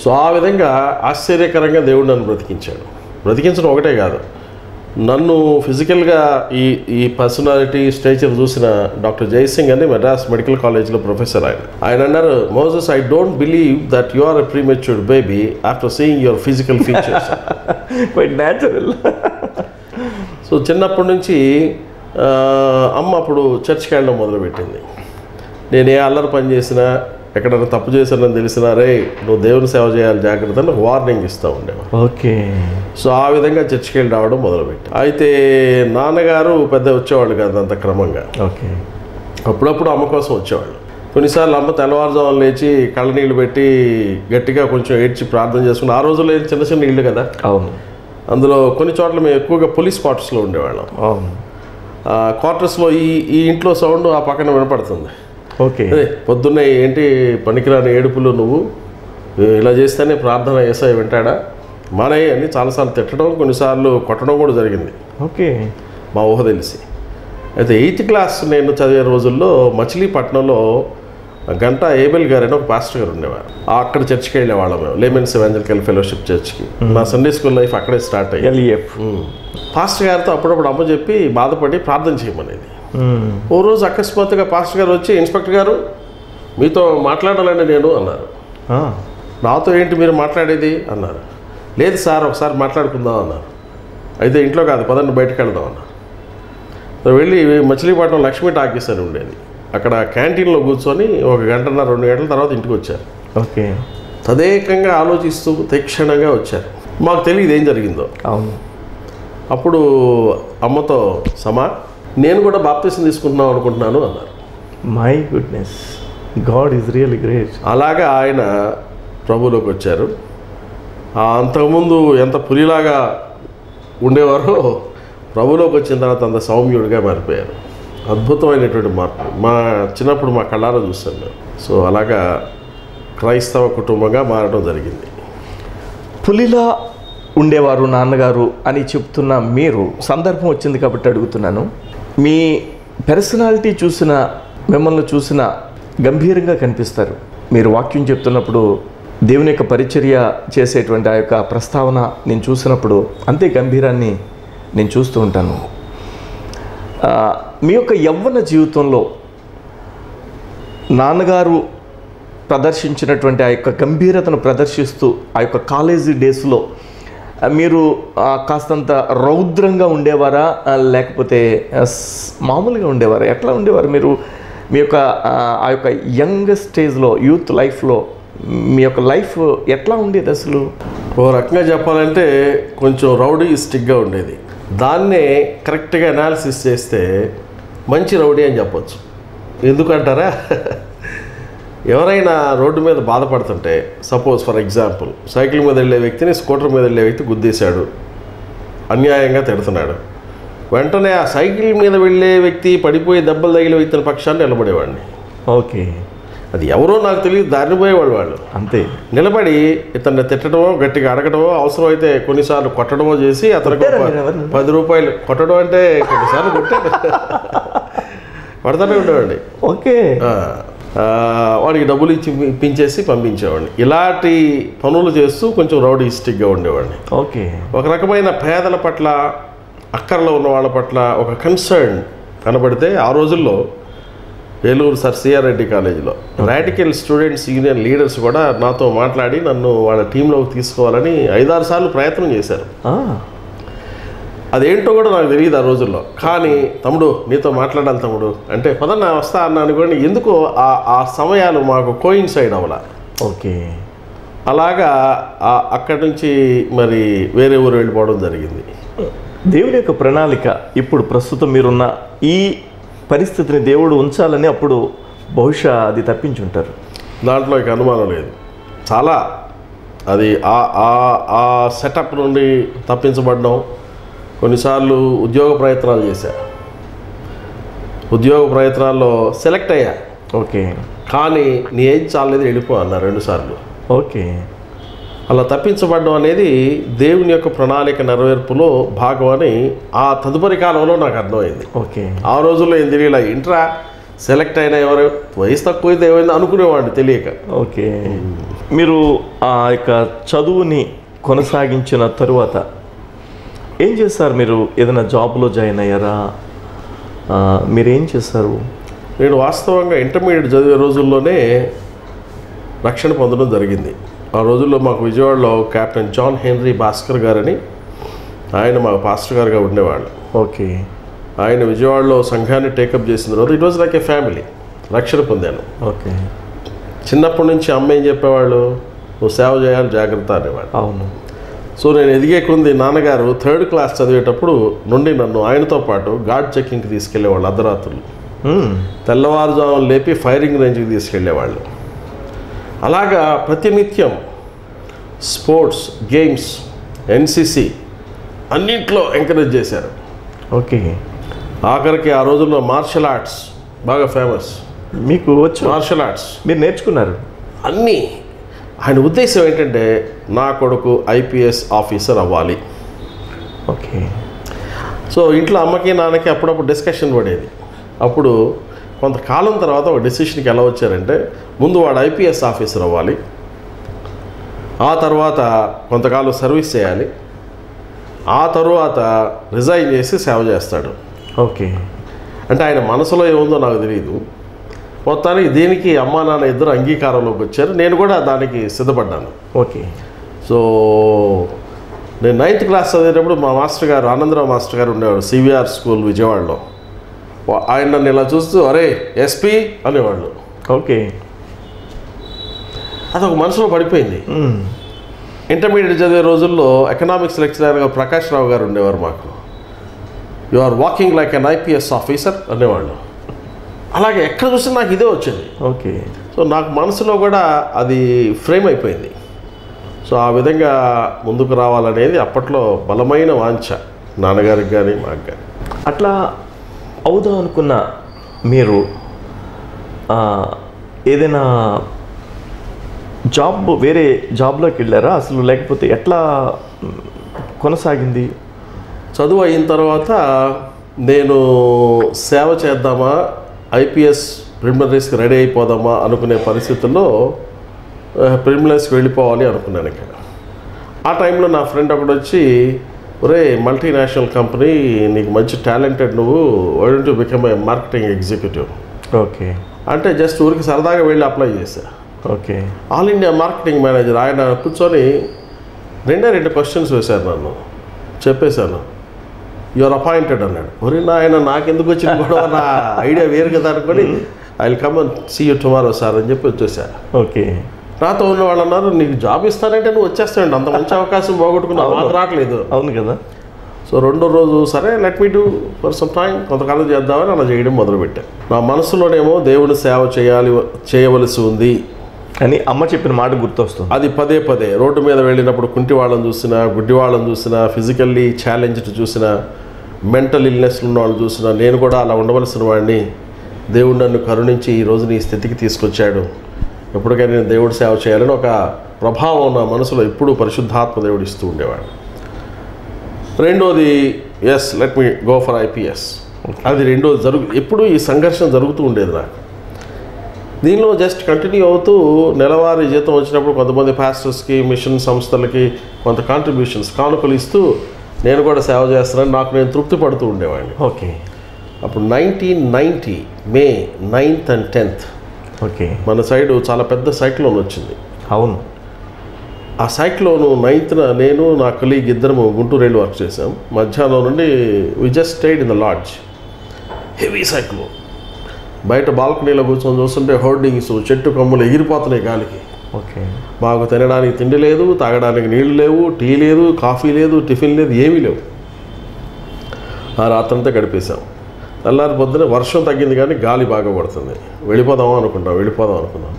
Speaker 2: సో ఆ విధంగా ఆశ్చర్యకరంగా దేవుడు నన్ను బ్రతికించాడు. బ్రతికించడం ఒకటే కాదు, నన్ను ఫిజికల్గా ఈ పర్సనాలిటీ స్టేచర్ చూసిన డాక్టర్ జయసింగ్ అని మెడ్రాస్ మెడికల్ కాలేజ్లో ప్రొఫెసర్. ఆయన అన్నారు, Moses I don't believe that you are a prematured baby after seeing your physical features.
Speaker 1: Quite natural.
Speaker 2: So చిన్నప్పటి నుంచి అమ్మ అప్పుడు చర్చ్కి వెళ్ళడం మొదలుపెట్టింది. నేను ఏ అల్లరి పని చేసినా, ఎక్కడైనా తప్పు చేశానని తెలిసినా, రే నువ్వు దేవుని సేవ చేయాలి జాగ్రత్త అని వార్నింగ్ ఇస్తూ ఉండేవాడు.
Speaker 1: ఓకే.
Speaker 2: సో ఆ విధంగా చర్చికి వెళ్ళి రావడం మొదలుపెట్టి, అయితే నాన్నగారు పెద్ద వచ్చేవాళ్ళు కాదు అంత క్రమంగా.
Speaker 1: ఓకే.
Speaker 2: అప్పుడప్పుడు అమ్మ కోసం వచ్చేవాళ్ళు. కొన్నిసార్లు అమ్మ తెల్లవారుజామున లేచి కళ్ళనీళ్ళు పెట్టి గట్టిగా కొంచెం ఏడ్చి ప్రార్థన చేసుకుని, ఆ రోజుల్లో చిన్న చిన్న ఇళ్ళు కదా,
Speaker 1: అవును,
Speaker 2: అందులో కొన్ని చోట్ల మేము ఎక్కువగా పోలీస్ క్వార్టర్స్లో ఉండేవాళ్ళం.
Speaker 1: అవును.
Speaker 2: క్వార్టర్స్లో ఈ ఇంట్లో సౌండ్ ఆ పక్కన వినపడుతుంది.
Speaker 1: ఓకే.
Speaker 2: అదే పొద్దున్నే ఏంటి పనికిరాని ఏడుపులు, నువ్వు ఇలా చేస్తేనే ప్రార్థన ఏసై వింటాడా, మానయ్య అని చాలాసార్లు తిట్టడం, కొన్నిసార్లు కొట్టడం కూడా జరిగింది.
Speaker 1: ఓకే.
Speaker 2: మా ఊహ తెలిసి. అయితే 8th క్లాస్ నేను చదివే రోజుల్లో మచిలీపట్నంలో గంటా ఏబెల్ గారు అని ఒక పాస్టర్ గారు ఉండేవారు. అక్కడ చర్చికి వెళ్ళేవాళ్ళం మేము, లేమెన్స్ ఎవెంజలికల్ ఫెలోషిప్ చర్చ్కి. నా సండే స్కూల్ లైఫ్ అక్కడే స్టార్ట్ అయ్యింది.
Speaker 1: LEF.
Speaker 2: పాస్టర్ గారితో అప్పుడప్పుడు అమ్మ చెప్పి బాధపడి ప్రార్థన చేయమనేది. ఓ రోజు అకస్మాత్తుగా పాస్టర్ గారు వచ్చి, ఇన్స్పెక్టర్ గారు మీతో మాట్లాడాలండి నేను అన్నారు. నాతో ఏంటి మీరు మాట్లాడేది అన్నారు. లేదు సార్ ఒకసారి మాట్లాడుకుందాం అన్నారు. అయితే ఇంట్లో కాదు, పదండి బయటకు వెళ్దాం అన్నారు. వెళ్ళి మచిలీపట్నం లక్ష్మీ టాకీస్ అని ఉండేది, అక్కడ క్యాంటీన్లో కూర్చొని 1 గంటన్నర 2 గంటల తర్వాత ఇంటికి వచ్చారు.
Speaker 1: ఓకే.
Speaker 2: తదేకంగా ఆలోచిస్తూ తీక్షణంగా వచ్చారు. మాకు తెలియదు ఏం జరిగిందో.
Speaker 1: అవును.
Speaker 2: అప్పుడు అమ్మతో, సమా నేను కూడా బాప్తిసం తీసుకుంటున్నాం అనుకుంటున్నాను అన్నారు.
Speaker 1: My goodness, God is really great.
Speaker 2: అలాగా ఆయన ప్రభువులోకి వచ్చారు. అంతకుముందు ఎంత పులిలాగా ఉండేవారో ప్రభువులోకి వచ్చిన తర్వాత అంత సౌమ్యుడిగా మారిపోయారు. అద్భుతమైనటువంటి మార్పు మా చిన్నప్పుడు మా కళ్ళారా చూస్తాం మేము. సో అలాగా క్రైస్తవ కుటుంబంగా మారడం జరిగింది.
Speaker 1: పులిలా ఉండేవారు నాన్నగారు అని చెప్తున్న మీరు, సందర్భం వచ్చింది కాబట్టి అడుగుతున్నాను, మీ పర్సనాలిటీ చూసిన, మిమ్మల్ని చూసిన గంభీరంగా కనిపిస్తారు. మీరు వాక్యం చెప్తున్నప్పుడు దేవుని యొక్క పరిచర్య చేసేటువంటి ఆ యొక్క ప్రస్తావన నేను చూసినప్పుడు అంతే గంభీరాన్ని నేను చూస్తూ ఉంటాను. మీ యొక్క యవ్వన జీవితంలో నాన్నగారు ప్రదర్శించినటువంటి ఆ యొక్క గంభీరతను ప్రదర్శిస్తూ ఆ యొక్క కాలేజీ డేస్లో మీరు కాస్తంత రౌద్రంగా ఉండేవారా, లేకపోతే మామూలుగా ఉండేవారా? ఎట్లా ఉండేవారు మీరు మీ యొక్క ఆ యొక్క యంగ్ స్టేజ్లో, యూత్ లైఫ్లో మీ యొక్క లైఫ్ ఎట్లా ఉండేది అసలు?
Speaker 2: ఓ రకంగా చెప్పాలంటే కొంచెం రౌడీస్టిక్గా ఉండేది. దాన్నే కరెక్ట్గా అనాలిసిస్ చేస్తే మంచి రౌడీ అని చెప్పొచ్చు. ఎందుకంటారా, ఎవరైనా రోడ్డు మీద బాధపడుతుంటే, సపోజ్ ఫర్ ఎగ్జాంపుల్ సైకిల్ మీద వెళ్ళే వ్యక్తిని స్కూటర్ మీద వెళ్ళే వ్యక్తి గుద్దేశాడు, అన్యాయంగా తిడుతున్నాడు, వెంటనే ఆ సైకిల్ మీద వెళ్ళే వ్యక్తి పడిపోయి దెబ్బలు తగిలే వ్యక్తిని పక్షాన్ని నిలబడేవాడిని.
Speaker 1: ఓకే.
Speaker 2: అది ఎవరో నాకు తెలియదు, దారిని పోయేవాళ్ళు వాళ్ళు.
Speaker 1: అంతే.
Speaker 2: నిలబడి ఇతన్ని తిట్టడమో, గట్టిగా అడగడమో, అవసరమైతే కొన్నిసార్లు కొట్టడమో చేసి అతనికి 10 రూపాయలు కొట్టడం అంటే కొన్నిసార్లు కొడతానే ఉండేవాడిని.
Speaker 1: ఓకే.
Speaker 2: వాడికి డబ్బులు ఇప్పించేసి పంపించేవాడిని. ఇలాంటి పనులు చేస్తూ కొంచెం రౌడీస్టిక్గా ఉండేవాడిని.
Speaker 1: ఓకే. ఒక
Speaker 2: రకమైన పేదల పట్ల, అక్కర్లో ఉన్న వాళ్ళ పట్ల ఒక కన్సర్న్ కనబడితే ఆ రోజుల్లో ఏలూరు సర్ సిఆర్ రెడ్డి కాలేజీలో రాడికల్ స్టూడెంట్స్ యూనియన్ లీడర్స్ కూడా నాతో మాట్లాడి నన్ను వాళ్ళ టీంలోకి తీసుకోవాలని 5-6 సార్లు ప్రయత్నం చేశారు. అదేంటో కూడా నాకు తెలియదు ఆ రోజుల్లో. కానీ తమ్ముడు నీతో మాట్లాడాలి తమ్ముడు అంటే, పదన్నా వస్తా అన్నా అనుకోండి. ఎందుకో ఆ సమయాలు మాకు కోయిన్సైడ్ అవ్వాల.
Speaker 1: ఓకే.
Speaker 2: అలాగా అక్కడి నుంచి మరి వేరే ఊరు వెళ్ళిపోవడం జరిగింది.
Speaker 1: దేవుని యొక్క ప్రణాళిక ఇప్పుడు ప్రస్తుతం మీరున్న ఈ పరిస్థితిని దేవుడు ఉంచాలని అప్పుడు బహుశా అది తప్పించుంటారు.
Speaker 2: దాంట్లో ఇక అనుమానం లేదు. చాలా అది ఆ సెటప్ నుండి తప్పించబడడం. కొన్నిసార్లు ఉద్యోగ ప్రయత్నాలు చేశా, ఉద్యోగ ప్రయత్నాల్లో సెలెక్ట్ అయ్యా.
Speaker 1: ఓకే.
Speaker 2: కానీ నీ ఏజ్ చాలేదు, వెళ్ళిపో అన్నారు 2 సార్లు.
Speaker 1: ఓకే.
Speaker 2: అలా తప్పించబడడం అనేది దేవుని యొక్క ప్రణాళిక నెరవేర్పులో భాగం అని ఆ తదుపరి కాలంలో నాకు అర్థమైంది.
Speaker 1: ఓకే.
Speaker 2: ఆ రోజుల్లో ఏం తెలియలే, ఇంట్రా సెలెక్ట్ అయిన ఎవరు వయసు తక్కువ అయితే ఏమైంది అనుకునేవాడిని తెలియక.
Speaker 1: ఓకే. మీరు ఆ యొక్క చదువుని కొనసాగించిన తరువాత ఏం చేస్తారు? మీరు ఏదైనా జాబ్లో జాయిన్ అయ్యారా? మీరేం చేస్తారు?
Speaker 2: నేను వాస్తవంగా ఇంటర్మీడియట్ చదివే రోజుల్లోనే రక్షణ పొందడం జరిగింది. ఆ రోజుల్లో మాకు విజయవాడలో కెప్టెన్ జాన్ హెన్రీ భాస్కర్ గారని ఆయన మా పాస్టర్ గారుగా ఉండేవాళ్ళు.
Speaker 1: ఓకే.
Speaker 2: ఆయన విజయవాడలో సంఘాన్ని టేకప్ చేసిన రోజు it was like A family. రక్షణ పొందాను.
Speaker 1: ఓకే.
Speaker 2: చిన్నప్పటి నుంచి అమ్మ ఏం చెప్పేవాళ్ళు, నువ్వు సేవ చేయాలి జాగ్రత్త అనేవాడు.
Speaker 1: అవును.
Speaker 2: సో నేను ఎదిగే కొంది నాన్నగారు 3rd క్లాస్ చదివేటప్పుడు నుండి నన్ను ఆయనతో పాటు గార్డ్ చెక్కింగ్కి తీసుకెళ్లేవాళ్ళు. అర్ధరాత్రులు తెల్లవారుజామున లేపి ఫైరింగ్ రేంజ్కి తీసుకెళ్లేవాళ్ళు. అలాగా ప్రతినిత్యం స్పోర్ట్స్, గేమ్స్, NCC అన్నింట్లో ఎంకరేజ్ చేశారు.
Speaker 1: ఓకే.
Speaker 2: ఆఖరికి ఆ రోజుల్లో మార్షల్ ఆర్ట్స్ బాగా ఫేమస్.
Speaker 1: మీకు వచ్చు?
Speaker 2: మార్షల్ ఆర్ట్స్
Speaker 1: మీరు నేర్చుకున్నారు
Speaker 2: అన్నీ. ఆయన ఉద్దేశం ఏంటంటే నా కొడుకు ఐపీఎస్ ఆఫీసర్ అవ్వాలి.
Speaker 1: ఓకే.
Speaker 2: సో ఇంట్లో అమ్మకి నాన్నకి అప్పుడప్పుడు డిస్కషన్ పడేది. అప్పుడు కొంతకాలం తర్వాత ఒక డెసిషన్కి ఎలా వచ్చారంటే ముందు వాడు ఐపీఎస్ ఆఫీసర్ అవ్వాలి, ఆ తర్వాత కొంతకాలం సర్వీస్ చేయాలి, ఆ తర్వాత రిజైన్ చేసి సేవ చేస్తాడు.
Speaker 1: ఓకే.
Speaker 2: అంటే ఆయన మనసులో ఏముందో నాకు తెలియదు. మొత్తానికి దీనికి అమ్మా నాన్న ఇద్దరు అంగీకారంలోకి వచ్చారు. నేను కూడా దానికి సిద్ధపడ్డాను.
Speaker 1: ఓకే.
Speaker 2: సో నేను 9th క్లాస్ చదివేటప్పుడు మా మాస్టర్ గారు ఆనందరావు మాస్టర్ గారు ఉండేవాడు సివిఆర్ స్కూల్ విజయవాడలో. ఆయన నన్ను ఇలా చూస్తూ అరే ఎస్పీ అనేవాళ్ళు.
Speaker 1: ఓకే.
Speaker 2: అదొక మనసులో పడిపోయింది. ఇంటర్మీడియట్ చదివే రోజుల్లో ఎకనామిక్స్ లెక్చరర్గా ప్రకాష్ రావు గారు ఉండేవారు. మాకు you are walking like an IPS officer అనేవాళ్ళు. అలాగే ఎక్కడ చూసినా నాకు ఇదే వచ్చింది.
Speaker 1: ఓకే.
Speaker 2: సో నాకు మనసులో కూడా అది ఫ్రేమ్ అయిపోయింది. సో ఆ విధంగా ముందుకు రావాలనేది అప్పట్లో బలమైన వాంఛ నాన్నగారికి కానీ మాకు కానీ.
Speaker 1: అట్లా అవుదాం అనుకున్న మీరు ఏదైనా వేరే జాబ్లోకి వెళ్ళారా అసలు, లేకపోతే ఎట్లా కొనసాగింది?
Speaker 2: చదువు అయిన తర్వాత నేను సేవ చేద్దామా, ఐపీఎస్ ప్రిలిమినరీస్కి రెడీ అయిపోదామా అనుకునే పరిస్థితుల్లో ప్రిలిమినరీస్కి వెళ్ళిపోవాలి అనుకున్నాను. ఇక్కడ ఆ టైంలో నా ఫ్రెండ్ ఒకడు వచ్చి ఒరే మల్టీనేషనల్ కంపెనీ నీకు మంచి టాలెంటెడ్, నువ్వు why don't you become a marketing executive.
Speaker 1: Okay.
Speaker 2: అంటే జస్ట్ ఊరికి సరదాగా వెళ్ళి అప్లై చేశా.
Speaker 1: Okay.
Speaker 2: All India marketing manager ఆయన కూర్చొని 2 క్వశ్చన్స్ వేశారు. నన్ను చెప్పేశాను యువర్ అపాయింటెడ్ అన్నాడు. ఒరే ఆయన నాకెందుకు వచ్చిన కూడా నా ఐడియా వేరు కదా అనుకొని I will come and see you tomorrow sir అని చెప్పి వచ్చేసారు.
Speaker 1: ఓకే.
Speaker 2: నాతో ఉన్న వాళ్ళు అన్నారు నీకు జాబ్ ఇస్తానంటే నువ్వు వచ్చేస్తావండి, అంత మంచి అవకాశం పోగొట్టుకున్నావు, మాకు రావట్లేదు.
Speaker 1: అవును కదా.
Speaker 2: సో 2వ రోజు సరే let me do for some time, కొంతకాలం చేద్దామని అలా చేయడం మొదలుపెట్టాను. నా మనసులోనేమో దేవుని సేవ చేయవలసి ఉంది
Speaker 1: అని అమ్మ చెప్పిన మాట గుర్తొస్తుంది.
Speaker 2: అది పదే రోడ్డు మీద వెళ్ళినప్పుడు కుంటి వాళ్ళని చూసినా, గుడ్డి వాళ్ళని చూసినా, ఫిజికల్లీ ఛాలెంజ్డ్ చూసినా, మెంటల్ ఇల్నెస్లు ఉన్న వాళ్ళని చూసినా, నేను కూడా అలా ఉండవలసిన వాడిని, దేవుడు నన్ను కరుణించి ఈరోజు నీ స్థితికి తీసుకొచ్చాడు, ఎప్పటికైనా నేను దేవుడి సేవ చేయాలని ఒక ప్రభావం నా మనసులో ఎప్పుడూ పరిశుద్ధాత్మ దేవుడు ఇస్తూ ఉండేవాడు. రెండోది yes let me go for IPS, అది రెండోది ఎప్పుడూ ఈ సంఘర్షణ జరుగుతూ ఉండేది నాకు. దీనిలో జస్ట్ కంటిన్యూ అవుతూ నెలవారీ జీతం వచ్చినప్పుడు కొంతమంది పాస్టర్స్కి, మిషన్ సంస్థలకి కొంత కానుకలు ఇస్తూ నేను కూడా సేవ చేస్తున్నాను, నాకు నేను తృప్తి పడుతూ ఉండేవాడిని.
Speaker 1: ఓకే.
Speaker 2: అప్పుడు 1990 మే 9th and 10th
Speaker 1: ఓకే.
Speaker 2: మన సైడు చాలా పెద్ద సైక్లోన్ వచ్చింది.
Speaker 1: అవును.
Speaker 2: ఆ సైక్లోను 9th నేను నా కొలీగ్ ఇద్దరము గుంటూరు వెళ్ళి వర్క్ చేసాం. మధ్యాహ్నం నుండి we just stayed in the lodge. Heavy cyclone. బయట బాల్కనీలో కూర్చొని చూస్తుంటే హోర్డింగ్స్, చెట్టు కొమ్ములు ఎగిరిపోతున్నాయి గాలికి.
Speaker 1: ఓకే.
Speaker 2: మాకు తినడానికి తిండి లేదు, తాగడానికి నీళ్లు లేవు, టీ లేదు, కాఫీ లేదు, టిఫిన్ లేదు, ఏమీ లేవు. ఆ రాత్రంతా గడిపేశాం. తెల్లారి పొద్దున వర్షం తగ్గింది కానీ గాలి బాగా పడుతుంది. వెళ్ళిపోదాం అనుకున్నాం.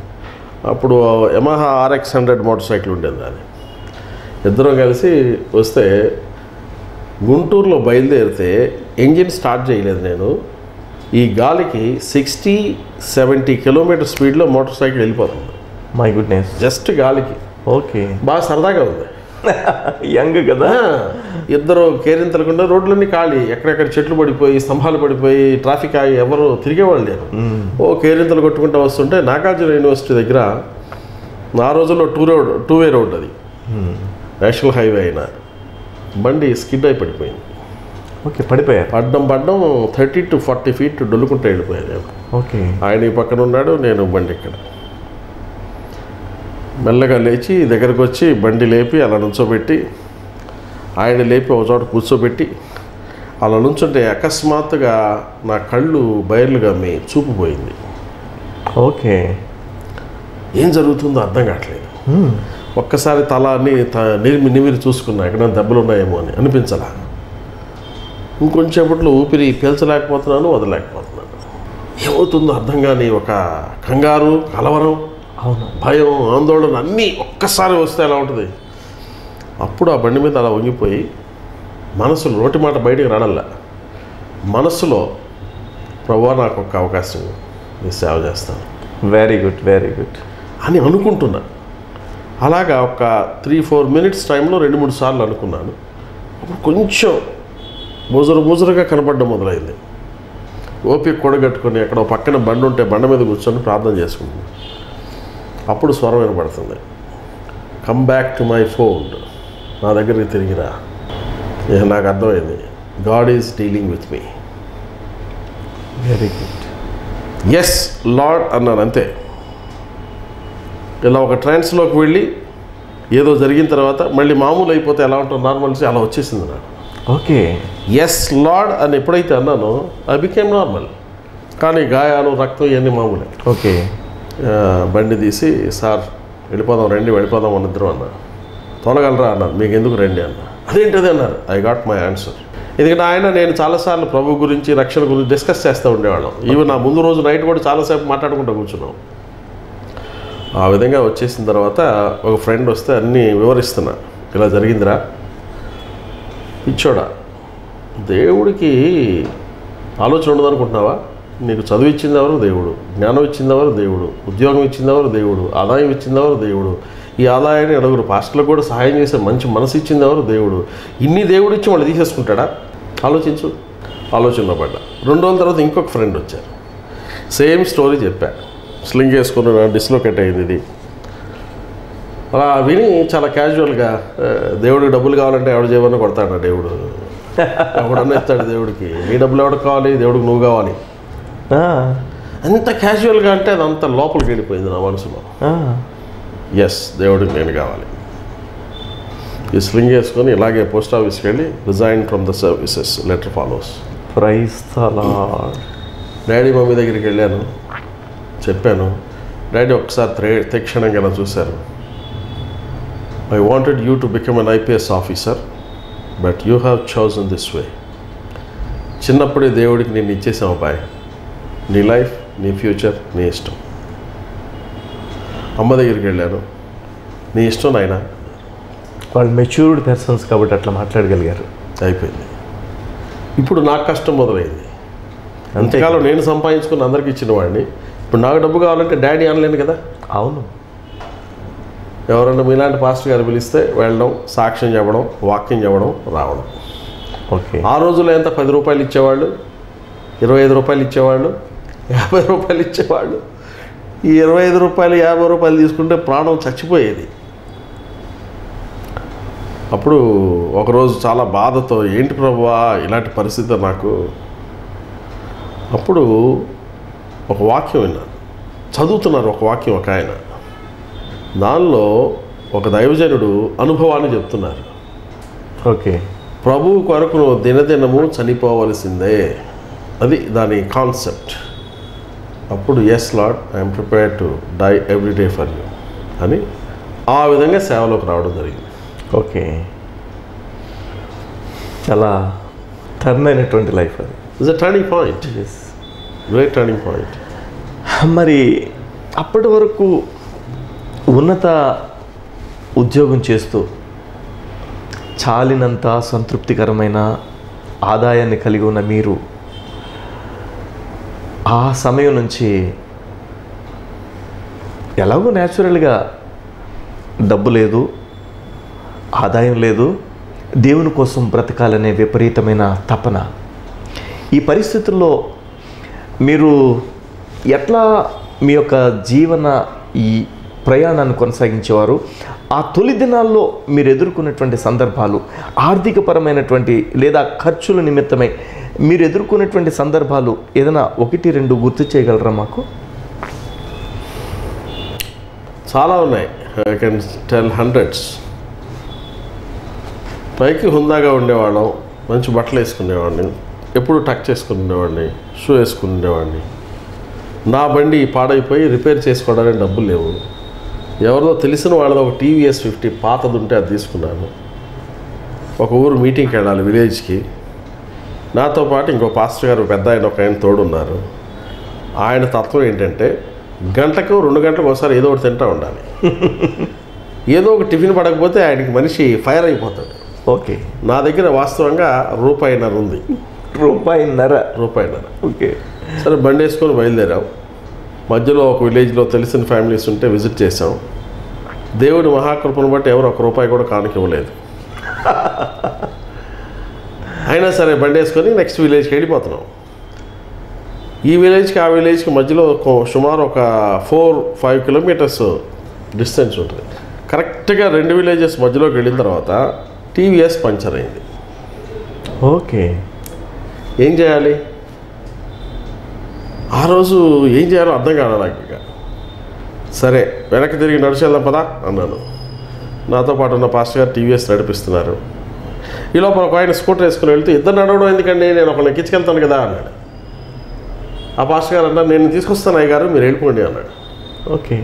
Speaker 2: అప్పుడు యమహా RX 100 మోటార్ సైకిల్ ఉండేది. అది ఇద్దరం కలిసి వస్తే గుంటూరులో బయలుదేరితే ఇంజిన్ స్టార్ట్ చేయలేదు నేను. ఈ గాలికి 60-70 కిలోమీటర్ స్పీడ్లో మోటార్ సైకిల్ వెళ్ళిపోతుంది.
Speaker 1: My goodness.
Speaker 2: జస్ట్ గాలికి.
Speaker 1: ఓకే.
Speaker 2: బాగా సరదాగా ఉంది.
Speaker 1: యంగ్ కదా.
Speaker 2: ఇద్దరు కేరింతలకుండా రోడ్లన్నీ ఖాళీ, ఎక్కడెక్కడ చెట్లు పడిపోయి, స్తంభాలు పడిపోయి, ట్రాఫిక్ ఆగి ఎవరు తిరిగేవాళ్ళు లేరు. కేరింతలు కొట్టుకుంటూ వస్తుంటే నాగార్జున యూనివర్సిటీ దగ్గర ఆ రోజుల్లో టూ వే రోడ్, అది నేషనల్ హైవే అయినా బండి స్కిడ్ అయి పడిపోయింది.
Speaker 1: ఓకే. పడిపోయారు.
Speaker 2: పడ్డం 30 to 40 feet డొల్లుకుంటూ వెళ్ళిపోయాను.
Speaker 1: ఓకే.
Speaker 2: ఆయన ఈ పక్కన ఉన్నాడు, నేను బండి ఇక్కడ. మెల్లగా లేచి దగ్గరకు వచ్చి బండి లేపి అలా నుంచోబెట్టి, ఆయన లేపి ఒక చోట కూర్చోబెట్టి అలా నుంచుంటే అకస్మాత్తుగా నా కళ్ళు బయర్లుగా చూపు పోయింది.
Speaker 1: ఓకే.
Speaker 2: ఏం జరుగుతుందో అర్థం కావట్లేదు. ఒక్కసారి తల అన్ని నిమిరి చూసుకున్నా ఎక్కడైనా దెబ్బలు ఉన్నాయేమో అని అనిపించాల. ఇంకొంచెంపట్లో ఊపిరి పీల్చలేకపోతున్నాను, వదలలేకపోతున్నాను. ఏమవుతుందో అర్థం కాని ఒక కంగారు, కలవరం, భయం, ఆందోళన అన్నీ ఒక్కసారి వస్తే ఎలా ఉంటుంది. అప్పుడు ఆ బండి మీద అలా వంగిపోయి మనసులో నోటి మాట బయటికి రానల్లా మనసులో ప్రభువా నాకు ఒక అవకాశం నేను సేవ చేస్తాను
Speaker 1: వెరీ గుడ్, వెరీ గుడ్
Speaker 2: అని అనుకుంటున్నా. అలాగా ఒక 3-4 మినిట్స్ టైంలో 2-3 సార్లు అనుకున్నాను. అప్పుడు కొంచెం ముజరుగా కనపడడం మొదలైంది. ఓపిక కూడగట్టుకొని ఎక్కడో పక్కన బండి ఉంటే బండ మీద కూర్చొని ప్రార్థన చేసుకుంటున్నాను. అప్పుడు స్వరం వినపడుతుంది, come back to my fold, నా దగ్గరికి తిరిగిరా. నాకు అర్థమైంది, God is dealing with me.
Speaker 1: Very good.
Speaker 2: Yes lord అన్నాను, అంతే. ఇలా ఒక ట్రాన్స్లోకి వెళ్ళి ఏదో జరిగిన తర్వాత మళ్ళీ మామూలు అయిపోతే ఎలా ఉంటుంది నార్మల్సీ, అలా వచ్చేసింది నాకు.
Speaker 1: ఓకే.
Speaker 2: ఎస్ లార్డ్ అని ఎప్పుడైతే అన్నానో ఐ బికేమ్ నార్మల్. కానీ గాయాలు, రక్తం ఇవన్నీ మామూలే.
Speaker 1: ఓకే.
Speaker 2: బండి తీసి, సార్ వెళ్ళిపోదాం రండి, వెళ్ళిపోదాం అనిద్దరం అన్నా. తొలగలరా అన్నారు, మీకు ఎందుకు రండి అన్న. అదేంటది అన్నారు. I got my answer. ఎందుకంటే ఆయన నేను చాలాసార్లు ప్రభు గురించి, రక్షణ గురించి డిస్కస్ చేస్తూ ఉండేవాళ్ళం. ఈవెన్ నా ముందు రోజు నైట్ కూడా చాలాసేపు మాట్లాడుకుంటూ కూర్చున్నాం. ఆ విధంగా వచ్చేసిన తర్వాత ఒక ఫ్రెండ్ వస్తే అన్నీ వివరిస్తున్నా, ఇలా జరిగిందిరా. పిచ్చోడా, దేవుడికి ఆలోచన ఉండదనుకుంటున్నావా? నీకు చదువు ఇచ్చిందెవరు? దేవుడు. జ్ఞానం ఇచ్చిందెవరు? దేవుడు. ఉద్యోగం ఇచ్చిందెవరు? దేవుడు. ఆదాయం ఇచ్చిందెవరు? దేవుడు. ఈ ఆదాయాన్ని నలుగురు పాస్టర్లకు కూడా సహాయం చేసే మంచి మనసు ఇచ్చిందెవరు? దేవుడు. ఇన్ని దేవుడు ఇచ్చి వాళ్ళు తీసేసుకుంటాడా? ఆలోచించు. ఆలోచనలో పడ్డా. 2 రోజుల తర్వాత ఇంకొక ఫ్రెండ్ వచ్చారు, సేమ్ స్టోరీ చెప్పా. స్లింగ్ వేసుకుని డిస్లోకేట్ అయింది ఇది. అలా విని చాలా క్యాజువల్గా, దేవుడికి డబ్బులు కావాలంటే ఎవడు చేయమని కొడతాడు దేవుడు, ఎవడన్నా ఇస్తాడు దేవుడికి. నీ డబ్బులు ఎవరికి కావాలి? దేవుడికి నువ్వు కావాలి. అంత క్యాజువల్గా అంటే అదంత లోపలికి వెళ్ళిపోయింది నా మనసులో. ఎస్, దేవుడికి నేను కావాలి. ఈ స్లింగ్ వేసుకొని ఇలాగే పోస్ట్ ఆఫీస్కి వెళ్ళి resign from the services, letter follows.
Speaker 1: Praise the lord.
Speaker 2: Daddy mummy దగ్గరికి వెళ్ళాను, చెప్పాను. డాడీ ఒకసారి తీక్షణంగా ఇలా చూశారు. I wanted you to become an IPS officer, but you have chosen this way. చిన్నప్పుడే దేవుడికి నేను ఇచ్చేసాం అబ్బాయి, నీ లైఫ్, నీ ఫ్యూచర్, నీ ఇష్టం. అమ్మ దగ్గరికి వెళ్ళాను, నీ ఇష్టం నాయనా.
Speaker 1: వాళ్ళు మెచ్యూర్డ్ పర్సన్స్ కాబట్టి అట్లా మాట్లాడగలిగారు.
Speaker 2: అయిపోయింది. ఇప్పుడు నాకు కష్టం మొదలైంది. అంతేకాలం నేను సంపాదించుకుని అందరికి ఇచ్చిన వాడిని, ఇప్పుడు నాకు డబ్బు కావాలంటే డాడీ అనలేను కదా.
Speaker 1: అవును.
Speaker 2: ఎవరన్నా మీలాంటి పాస్టర్ గారు పిలిస్తే వెళ్ళడం, సాక్ష్యం చెప్పడం, వాక్యం చెప్పడం, రావడం.
Speaker 1: ఓకే.
Speaker 2: ఆ రోజుల్లో ఎంత 10 రూపాయలు ఇచ్చేవాళ్ళు, 25 రూపాయలు ఇచ్చేవాళ్ళు, 50 రూపాయలు ఇచ్చేవాళ్ళు. ఈ 25 రూపాయలు, 50 రూపాయలు తీసుకుంటే ప్రాణం చచ్చిపోయేది. అప్పుడు ఒకరోజు చాలా బాధతో, ఏంటి ప్రభువా ఇలాంటి పరిస్థితి నాకు. అప్పుడు ఒక వాక్యం విన్నాను, చదువుతున్నారు ఒక వాక్యం ఒక ఆయన. దానిలో ఒక దైవజనుడు అనుభవాన్ని చెప్తున్నారు.
Speaker 1: ఓకే.
Speaker 2: ప్రభువు కొరకు నువ్వు దినదినము చనిపోవలసిందే, అది దాని కాన్సెప్ట్. అప్పుడు yes lord, I'm prepared to die every day for you అని ఆ విధంగా సేవలోకి రావడం జరిగింది.
Speaker 1: ఓకే. చాలా టర్న్ అయినటువంటి లైఫ్ అది.
Speaker 2: It's a turning point.
Speaker 1: Yes,
Speaker 2: great turning point.
Speaker 1: మరి అప్పటి వరకు ఉన్నత ఉద్యోగం చేస్తూ చాలినంత సంతృప్తికరమైన ఆదాయాన్ని కలిగి ఉన్న మీరు ఆ సమయం నుంచి ఎలాగో న్యాచురల్గా డబ్బు లేదు, ఆదాయం లేదు, దేవుని కోసం బ్రతకాలనే విపరీతమైన తపన. ఈ పరిస్థితుల్లో మీరు ఎట్లా మీ యొక్క జీవన ఈ ప్రయాణాన్ని కొనసాగించేవారు? ఆ తొలి దినాల్లో మీరు ఎదుర్కొన్నటువంటి సందర్భాలు, ఆర్థికపరమైనటువంటి లేదా ఖర్చుల నిమిత్తమై మీరు ఎదుర్కొన్నటువంటి సందర్భాలు ఏదైనా 1-2 గుర్తు చేయగలరా మాకు?
Speaker 2: చాలా ఉన్నాయి. I can tell hundreds. పైకి హుందాగా ఉండేవాళ్ళం, మంచి బట్టలు వేసుకునేవాడిని, ఎప్పుడు టక్ చేసుకుని ఉండేవాడిని, షూ వేసుకుని ఉండేవాడిని. నా బండి పాడైపోయి రిపేర్ చేసుకోవడానికి డబ్బులు లేవు. ఎవరిదో తెలిసిన వాళ్ళదో ఒక TVS 50 పాతది ఉంటే అది తీసుకున్నాను. ఒక ఊరు మీటింగ్కి వెళ్ళాలి విలేజ్కి. నాతో పాటు ఇంకో పాస్టర్ గారు పెద్ద ఆయన ఒక ఆయన తోడున్నారు. ఆయన తత్వం ఏంటంటే గంటకు 2 గంటలకు ఒకసారి ఏదో ఒకటి తింటూ ఉండాలి. ఏదో ఒక టిఫిన్ పడకపోతే ఆయనకి మనిషి ఫైర్ అయిపోతాడు.
Speaker 1: ఓకే.
Speaker 2: నా దగ్గర వాస్తవంగా ₹1.5 ఉంది. రూపాయిన్నర.
Speaker 1: ఓకే.
Speaker 2: సరే బండి వేసుకొని బయలుదేరాం. మధ్యలో ఒక విలేజ్లో తెలిసిన ఫ్యామిలీస్ ఉంటే విజిట్ చేసాం. దేవుడి మహాకృపను బట్టి ఎవరు ₹1 కూడా కానుక ఇవ్వలేదు. అయినా సరే బండి వేసుకొని నెక్స్ట్ విలేజ్కి వెళ్ళిపోతున్నాం. ఈ విలేజ్కి ఆ విలేజ్కి మధ్యలో సుమారు ఒక 4-5 కిలోమీటర్స్ డిస్టెన్స్ ఉంటుంది. కరెక్ట్గా 2 విలేజెస్ మధ్యలోకి వెళ్ళిన తర్వాత టీవీఎస్ పంచర్ అయింది.
Speaker 1: ఓకే.
Speaker 2: ఏం చేయాలి? ఆ రోజు ఏం చేయాలో అర్థం కాదు నాకు. ఇక సరే వెనక్కి తిరిగి నడిచేద్దాం పదా అన్నాను. నాతో పాటు ఉన్న పాస్టర్ గారు టీవీఎస్ నడిపిస్తున్నారు. ఈ లోపల ఒక ఆయన స్కూటర్ వేసుకుని వెళ్తే, ఇద్దరు నడవడం ఎందుకండి, నేను ఒకరిని ఎక్కించుకెళ్తాను కదా అన్నాడు. ఆ పాస్టర్ గారు అన్నారు, నేను తీసుకొస్తాను అయ్యగారు, మీరు వెళ్ళిపోండి అన్నాడు.
Speaker 1: ఓకే.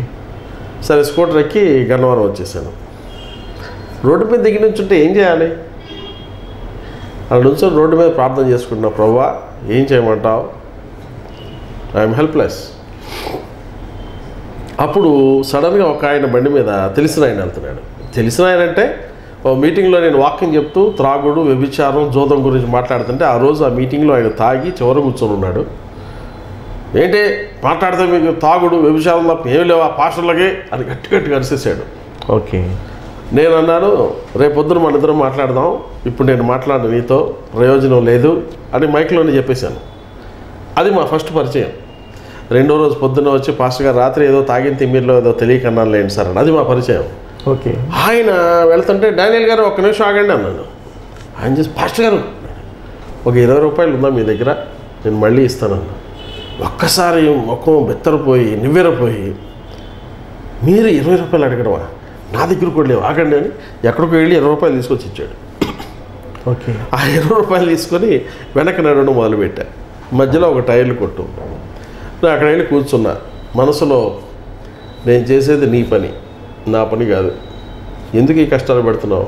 Speaker 2: సరే స్కూటర్ ఎక్కి గన్నవరం వచ్చేసాను. రోడ్డు మీద దిగి నుంచుంటే ఏం చేయాలి? అలా నుంచొని రోడ్డు మీద ప్రార్థన చేసుకుంటున్నా, ప్రభువా ఏం చేయమంటావు, ఐఎమ్ హెల్ప్లెస్. అప్పుడు సడన్గా ఒక ఆయన బండి మీద తెలిసిన ఆయన వెళ్తున్నాడు. తెలిసిన ఆయన అంటే ఓ మీటింగ్లో నేను వాక్యం చెప్తూ త్రాగుడు, వ్యభిచారం, జోదం గురించి మాట్లాడుతుంటే ఆ రోజు ఆ మీటింగ్లో ఆయన తాగి చివర కూర్చొని ఉన్నాడు. ఏంటి మాట్లాడితే మీకు తాగుడు, వ్యభిచారం తప్ప ఏమి లేవా పాస్టర్లకి అని గట్టిగా అరిసేసాడు.
Speaker 1: ఓకే.
Speaker 2: నేను అన్నాను, రేపొద్దున మన ఇద్దరం మాట్లాడదాం, ఇప్పుడు నేను మాట్లాడిన నీతో ప్రయోజనం లేదు అని మైక్లోనే చెప్పేశాను. అది మా ఫస్ట్ పరిచయం. రెండో రోజు పొద్దున్న వచ్చి పాస్టర్ గారు రాత్రి ఏదో తాగిన తిమ్మిర్లో ఏదో తెలియకన్నాను లేండి సార్ అని, అది మా పరిచయం.
Speaker 1: ఓకే.
Speaker 2: ఆయన వెళ్తుంటే డానియల్ గారు ఒక్క నిమిషం ఆగండి అన్నాను. ఆయన చేసి, పాస్టర్ గారు ఒక ₹20 ఉందా మీ దగ్గర, నేను మళ్ళీ ఇస్తానన్నా. ఒక్కసారి ముఖం బెత్తరపోయి నివ్వెరపోయి, మీరు ₹20 అడగడమా, నా దగ్గర కూడా లేవు, ఆగండి అని ఎక్కడికి వెళ్ళి ₹20 తీసుకొచ్చి ఇచ్చాడు.
Speaker 1: ఓకే.
Speaker 2: ఆ ₹20 తీసుకొని వెనక్కి నడవడం మొదలుపెట్టా. మధ్యలో ఒక టైర్లు కొట్టు. నేను అక్కడ వెళ్ళి కూర్చున్నా. మనసులో, నేను చేసేది నీ పని, నా పని కాదు, ఎందుకు ఈ కష్టాలు పెడుతున్నావు,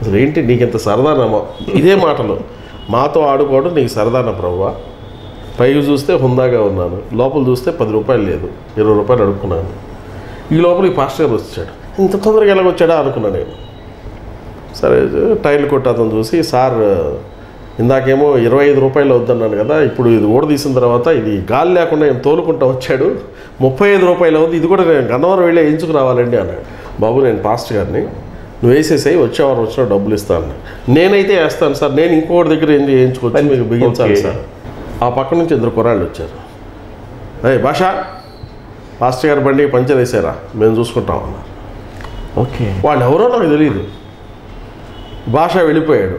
Speaker 2: అసలు ఏంటి నీకింత సరదానమ్మా, ఇదే మాటలు మాతో ఆడుకోవడం నీకు సరదానా ప్రభువా, పైకి చూస్తే హుందాగా ఉన్నాను, లోపల చూస్తే ₹10 లేదు, ₹20 అడుక్కున్నాను. ఈ లోపల ఈ పాస్టర్ గారు వచ్చాడు. ఇంత తొందరగా ఎలాగొచ్చాడా అనుకున్నా నేను. సరే టైర్లు కొట్టాతను చూసి, సార్ ఇందాకేమో ₹25 వద్దన్నాను కదా, ఇప్పుడు ఇది ఓడదీసిన తర్వాత ఇది గాలి లేకుండా ఏం తోలుకుంటా వచ్చాడు, ₹35 అవుతుంది, ఇది కూడా నేను గన్నవరం వెళ్ళి వేయించుకు రావాలండి అన్నాడు. బాబు నేను పాస్టర్ గారిని, నువ్వు వేసేసాయి, వచ్చేవారు వచ్చినా డబ్బులు ఇస్తాను. నేనైతే వేస్తాను సార్, నేను ఇంకోటి దగ్గర ఏం చేయించుకోవచ్చు, మీకు బిగించాలి సార్. ఆ పక్క నుంచి 2 కుర్రాళ్ళు వచ్చారు. అయ్యి భాష, పాస్టర్ గారి బండికి పంచర్ వేసారా, మేము చూసుకుంటాం అన్నారు.
Speaker 1: ఓకే.
Speaker 2: వాళ్ళు ఎవరో నాకు తెలియదు. భాష వెళ్ళిపోయాడు.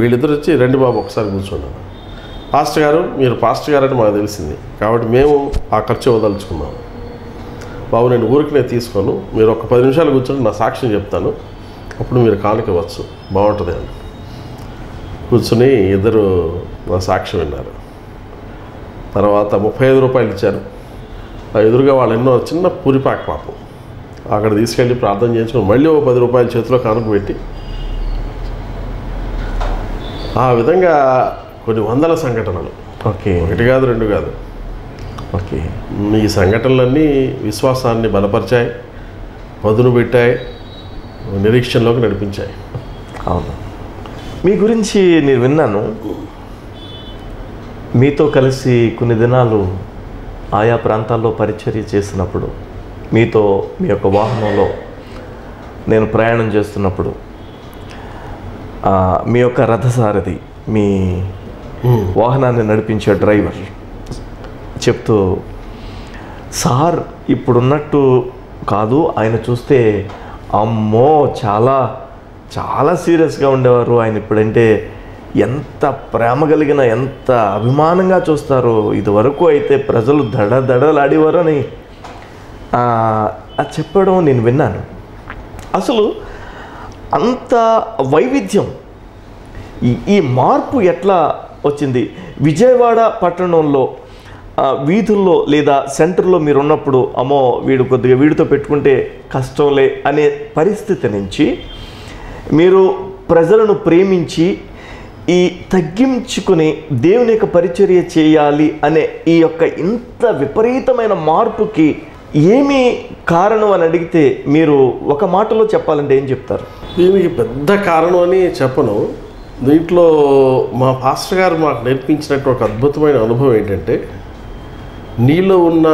Speaker 2: వీళ్ళిద్దరు వచ్చి, రండి బాబు ఒకసారి కూర్చున్నాను. పాస్టర్ గారు, మీరు పాస్టర్ గారు అని మాకు తెలిసింది కాబట్టి మేము ఆ ఖర్చు వదలుచుకున్నాము. బాబు నేను ఊరికి తీసుకోను, మీరు ఒక 10 నిమిషాలు కూర్చొని నా సాక్ష్యం చెప్తాను, అప్పుడు మీరు కానుక ఇవ్వచ్చు, బాగుంటుంది అని. కూర్చుని ఇద్దరు నా సాక్ష్యం విన్నారు. తర్వాత ₹35 ఇచ్చారు. ఆ ఎదురుగా వాళ్ళు ఎన్నో చిన్న పూరిపాక పాపం అక్కడ తీసుకెళ్ళి ప్రార్థన చేయించుకొని మళ్ళీ ఓ ₹10 చేతిలో కానుక పెట్టి, ఆ విధంగా కొన్ని వందల సంఘటనలు.
Speaker 1: ఓకే.
Speaker 2: 1 కాదు 2 కాదు.
Speaker 1: ఓకే.
Speaker 2: ఈ సంఘటనలన్నీ విశ్వాసాన్ని బలపరిచాయి, పదును పెట్టాయి, నిరీక్షణలోకి నడిపించాయి.
Speaker 1: అవును. మీ గురించి నేను విన్నాను, మీతో కలిసి కొన్ని దినాలు ఆయా ప్రాంతాల్లో పరిచర్య చేసినప్పుడు, మీతో మీ యొక్క వాహనంలో నేను ప్రయాణం చేస్తున్నప్పుడు మీ యొక్క రథసారథి, మీ వాహనాన్ని నడిపించే డ్రైవర్ చెప్తూ, సార్ ఇప్పుడున్నట్టు కాదు, ఆయన చూస్తే అమ్మో చాలా చాలా సీరియస్గా ఉండేవారు, ఆయన ఇప్పుడంటే ఎంత ప్రేమ కలిగిన, ఎంత అభిమానంగా చూస్తారు, ఇదివరకు అయితే ప్రజలు దడదడలాడేవారు అని అది చెప్పడం నేను విన్నాను. అసలు అంత వైవిధ్యం, ఈ మార్పు ఎట్లా వచ్చింది? విజయవాడ పట్టణంలో వీధుల్లో లేదా సెంటర్లో మీరు ఉన్నప్పుడు, అమ్మో కొద్దిగా వీడితో పెట్టుకుంటే కష్టంలే అనే పరిస్థితి నుంచి మీరు ప్రజలను ప్రేమించి ఈ తగ్గించుకుని దేవుని యొక్క పరిచర్య చేయాలి అనే ఈ యొక్క ఇంత విపరీతమైన మార్పుకి ఏమి కారణం అని అడిగితే మీరు ఒక మాటలో చెప్పాలంటే ఏం చెప్తారు?
Speaker 2: దీనికి పెద్ద కారణం అని చెప్పను. దీంట్లో మా పాస్టర్ గారు మాకు నేర్పించినట్టు ఒక అద్భుతమైన అనుభవం ఏంటంటే, నీలో ఉన్న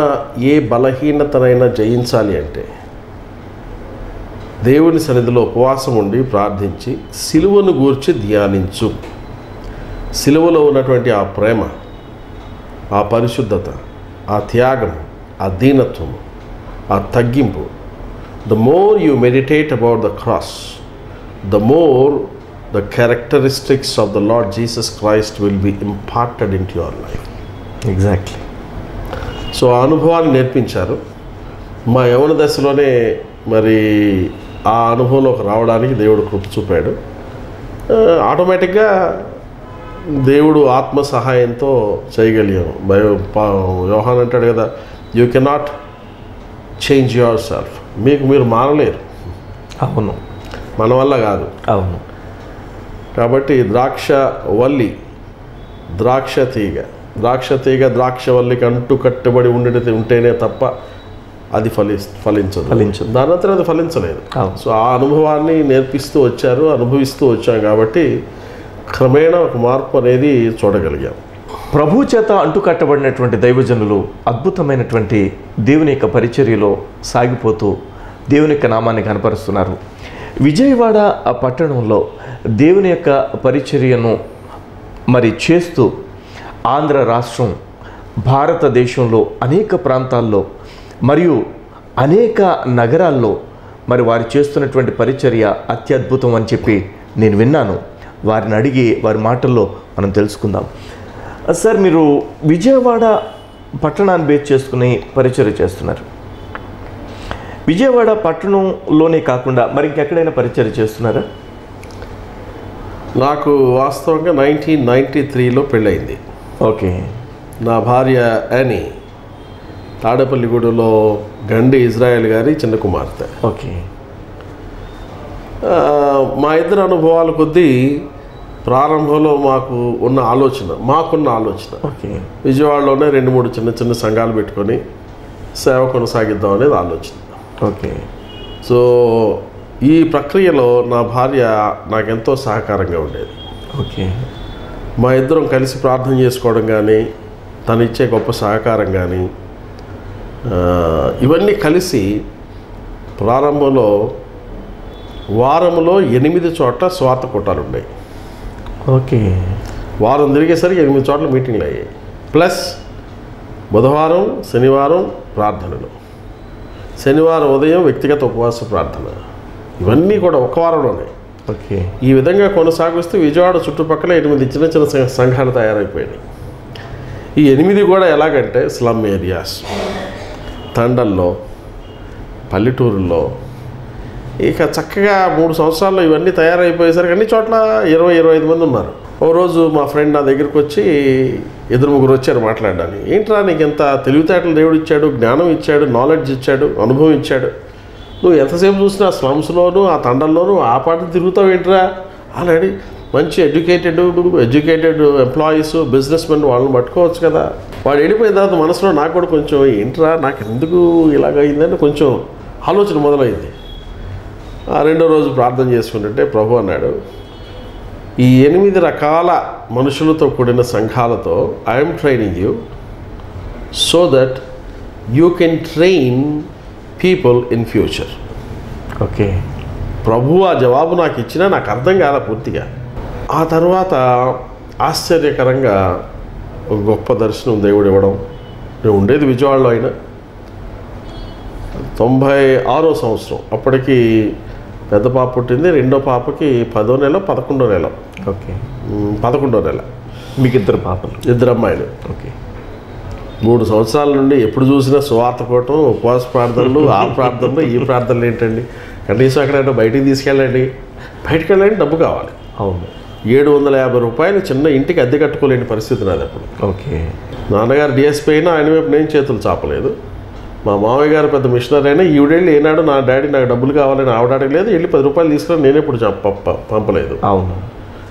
Speaker 2: ఏ బలహీనతనైనా జయించాలి అంటే దేవుని సన్నిధిలో ఉపవాసం ఉండి ప్రార్థించి సిలువను గూర్చి ధ్యానించు. సిలువలో ఉన్నటువంటి ఆ ప్రేమ, ఆ పరిశుద్ధత, ఆ త్యాగం, ఆ దీనత్వం, ఆ తగ్గింపు, the more you meditate about the cross, the more the characteristics of the lord Jesus Christ will be imparted in to your life.
Speaker 1: Exactly.
Speaker 2: So ఆ అనుభవాన్ని నేర్పించారు. మా యవన దశలోనే మరి ఆ అనుభవంలోకి రావడానికి దేవుడు కృప చూపాడు. ఆటోమేటిక్గా దేవుడు ఆత్మ సహాయంతో చేయగలిగాము. యోహాన్ అంటాడు కదా, you cannot change your self. మీకు మీరు మారలేరు.
Speaker 1: అవును,
Speaker 2: మన వల్ల కాదు.
Speaker 1: అవును.
Speaker 2: కాబట్టి ద్రాక్షవల్లి, ద్రాక్ష తీగ ద్రాక్షవల్లికి అంటు కట్టుబడి ఉంటేనే తప్ప అది ఫలించదు. దానంతా అది ఫలించలేదు. సో ఆ అనుభవాన్ని నేర్పిస్తూ వచ్చారు, అనుభవిస్తూ వచ్చాం. కాబట్టి క్రమేణా ఒక మార్పు అనేది చూడగలిగాం.
Speaker 1: ప్రభు చేత అంటుకట్టబడినటువంటి దైవజనులు అద్భుతమైనటువంటి దేవుని యొక్క పరిచర్యలో సాగిపోతూ దేవుని యొక్క నామాన్ని కనపరుస్తున్నారు. విజయవాడ ఆ పట్టణంలో దేవుని యొక్క పరిచర్యను మరి చేస్తూ ఆంధ్ర రాష్ట్రం, భారతదేశంలో అనేక ప్రాంతాల్లో మరియు అనేక నగరాల్లో మరి వారు చేస్తున్నటువంటి పరిచర్య అత్యద్భుతం అని చెప్పి నేను విన్నాను. వారిని అడిగి వారి మాటల్లో మనం తెలుసుకుందాం. సార్, మీరు విజయవాడ పట్టణాన్ని బేస్ చేసుకుని పరిచర్య చేస్తున్నారు. విజయవాడ పట్టణంలోనే కాకుండా మరి ఇంకెక్కడైనా పరిచర్య చేస్తున్నారా?
Speaker 2: నాకు వాస్తవంగా 1993లో పెళ్ళయింది.
Speaker 1: ఓకే.
Speaker 2: నా భార్య యానీ తాడేపల్లిగూడలో గండి ఇజ్రాయెల్ గారి చిన్న కుమార్తె.
Speaker 1: ఓకే.
Speaker 2: మా ఇద్దరు అనుభవాల కొద్దీ ప్రారంభంలో మాకున్న ఆలోచన
Speaker 1: ఓకే,
Speaker 2: విజయవాడలోనే 2-3 చిన్న సంఘాలు పెట్టుకొని సేవ కొనసాగిద్దాం అనేది ఆలోచన.
Speaker 1: ఓకే.
Speaker 2: సో ఈ ప్రక్రియలో నా భార్య నాకెంతో సహకారంగా ఉండేది.
Speaker 1: ఓకే.
Speaker 2: మా ఇద్దరం కలిసి ప్రార్థన చేసుకోవడం కానీ, తను ఇచ్చే గొప్ప సహకారం కానీ, ఇవన్నీ కలిసి ప్రారంభంలో వారంలో 8 చోట్ల స్వార్థ కూటాలు ఉన్నాయి.
Speaker 1: ఓకే.
Speaker 2: వారం తిరిగేసరికి 8 చోట్ల మీటింగ్లు అయ్యాయి. ప్లస్ బుధవారం, శనివారం ప్రార్థనలు, శనివారం ఉదయం వ్యక్తిగత ఉపవాస ప్రార్థన, ఇవన్నీ కూడా ఒక వారంలోనే.
Speaker 1: ఓకే.
Speaker 2: ఈ విధంగా కొనసాగిస్తూ విజయవాడ చుట్టుపక్కల 8 చిన్న సంఘాలు తయారైపోయినాయి. ఈ 8 కూడా ఎలాగంటే స్లమ్ ఏరియాస్, తండల్లో, పల్లెటూరుల్లో. ఇక చక్కగా 3 సంవత్సరాల్లో ఇవన్నీ తయారైపోయేసరికి అన్ని చోట్ల 20-25 మంది ఉన్నారు. ఓ రోజు మా ఫ్రెండ్ నా దగ్గరికి వచ్చి 2-3 వచ్చారు మాట్లాడడానికి. ఏంట్రా, నీకు ఎంత తెలివితేటలు దేవుడు ఇచ్చాడు, జ్ఞానం ఇచ్చాడు, నాలెడ్జ్ ఇచ్చాడు, అనుభవం ఇచ్చాడు, నువ్వు ఎంతసేపు చూసినా స్లమ్స్లోనూ ఆ తండల్లోనూ ఆ పాటలు తిరుగుతావు ఏంట్రా అని. మంచి ఎడ్యుకేటెడ్ ఎంప్లాయీస్, బిజినెస్ మెన్ వాళ్ళని పట్టుకోవచ్చు కదా. వాడు వెళ్ళిపోయిన తర్వాత మనసులో నాకు కూడా కొంచెం ఏంట్రా, నాకు ఎందుకు ఇలాగైందని కొంచెం ఆలోచన మొదలైంది. రెండో రోజు ప్రార్థన చేసుకుంటుంటే ప్రభు అన్నాడు, ఈ 8 రకాల మనుషులతో కూడిన సంఘాలతో I'm training you so that you can train people in future.
Speaker 1: Okay.
Speaker 2: ప్రభు ఆ జవాబు నాకు ఇచ్చినా నాకు అర్థం కాదా పూర్తిగా. ఆ తర్వాత ఆశ్చర్యకరంగా ఒక గొప్ప దర్శనం దేవుడు ఇవ్వడం. నేను ఉండేది విజయవాడలో. అయినా 96వ సంవత్సరం. అప్పటికి పెద్ద పాప పుట్టింది, రెండో పాపకి 10వ నెల 11వ నెల.
Speaker 1: ఓకే.
Speaker 2: 11వ నెల.
Speaker 1: మీకు 2 పాపలు?
Speaker 2: 2 అమ్మాయిలు.
Speaker 1: ఓకే.
Speaker 2: 3 సంవత్సరాల నుండి ఎప్పుడు చూసినా సువార్త కోవటం, ఉపవాస ప్రార్థనలు, ఆ ప్రార్థనలు, ఈ ప్రార్థనలు ఏంటండి, కనీసం అక్కడైనా బయటికి తీసుకెళ్ళండి, డబ్బు కావాలి.
Speaker 1: అవును.
Speaker 2: 750 రూపాయలు చిన్న ఇంటికి అద్దె కట్టుకోలేని పరిస్థితి నాది అప్పుడు.
Speaker 1: ఓకే.
Speaker 2: నాన్నగారు డిఎస్పీ అయినా ఆయన వైపు నేను చేతులు చాపలేదు. మా మామయ్య గారు పెద్ద మిషనరీ అయినా ఈవిడెళ్ళి ఏనాడు నా డాడీ నాకు డబ్బులు కావాలని ఆవిడ అడగలేదు, వెళ్ళి 10 రూపాయలు తీసుకుని నేను ఎప్పుడు పంపలేదు.
Speaker 1: అవును.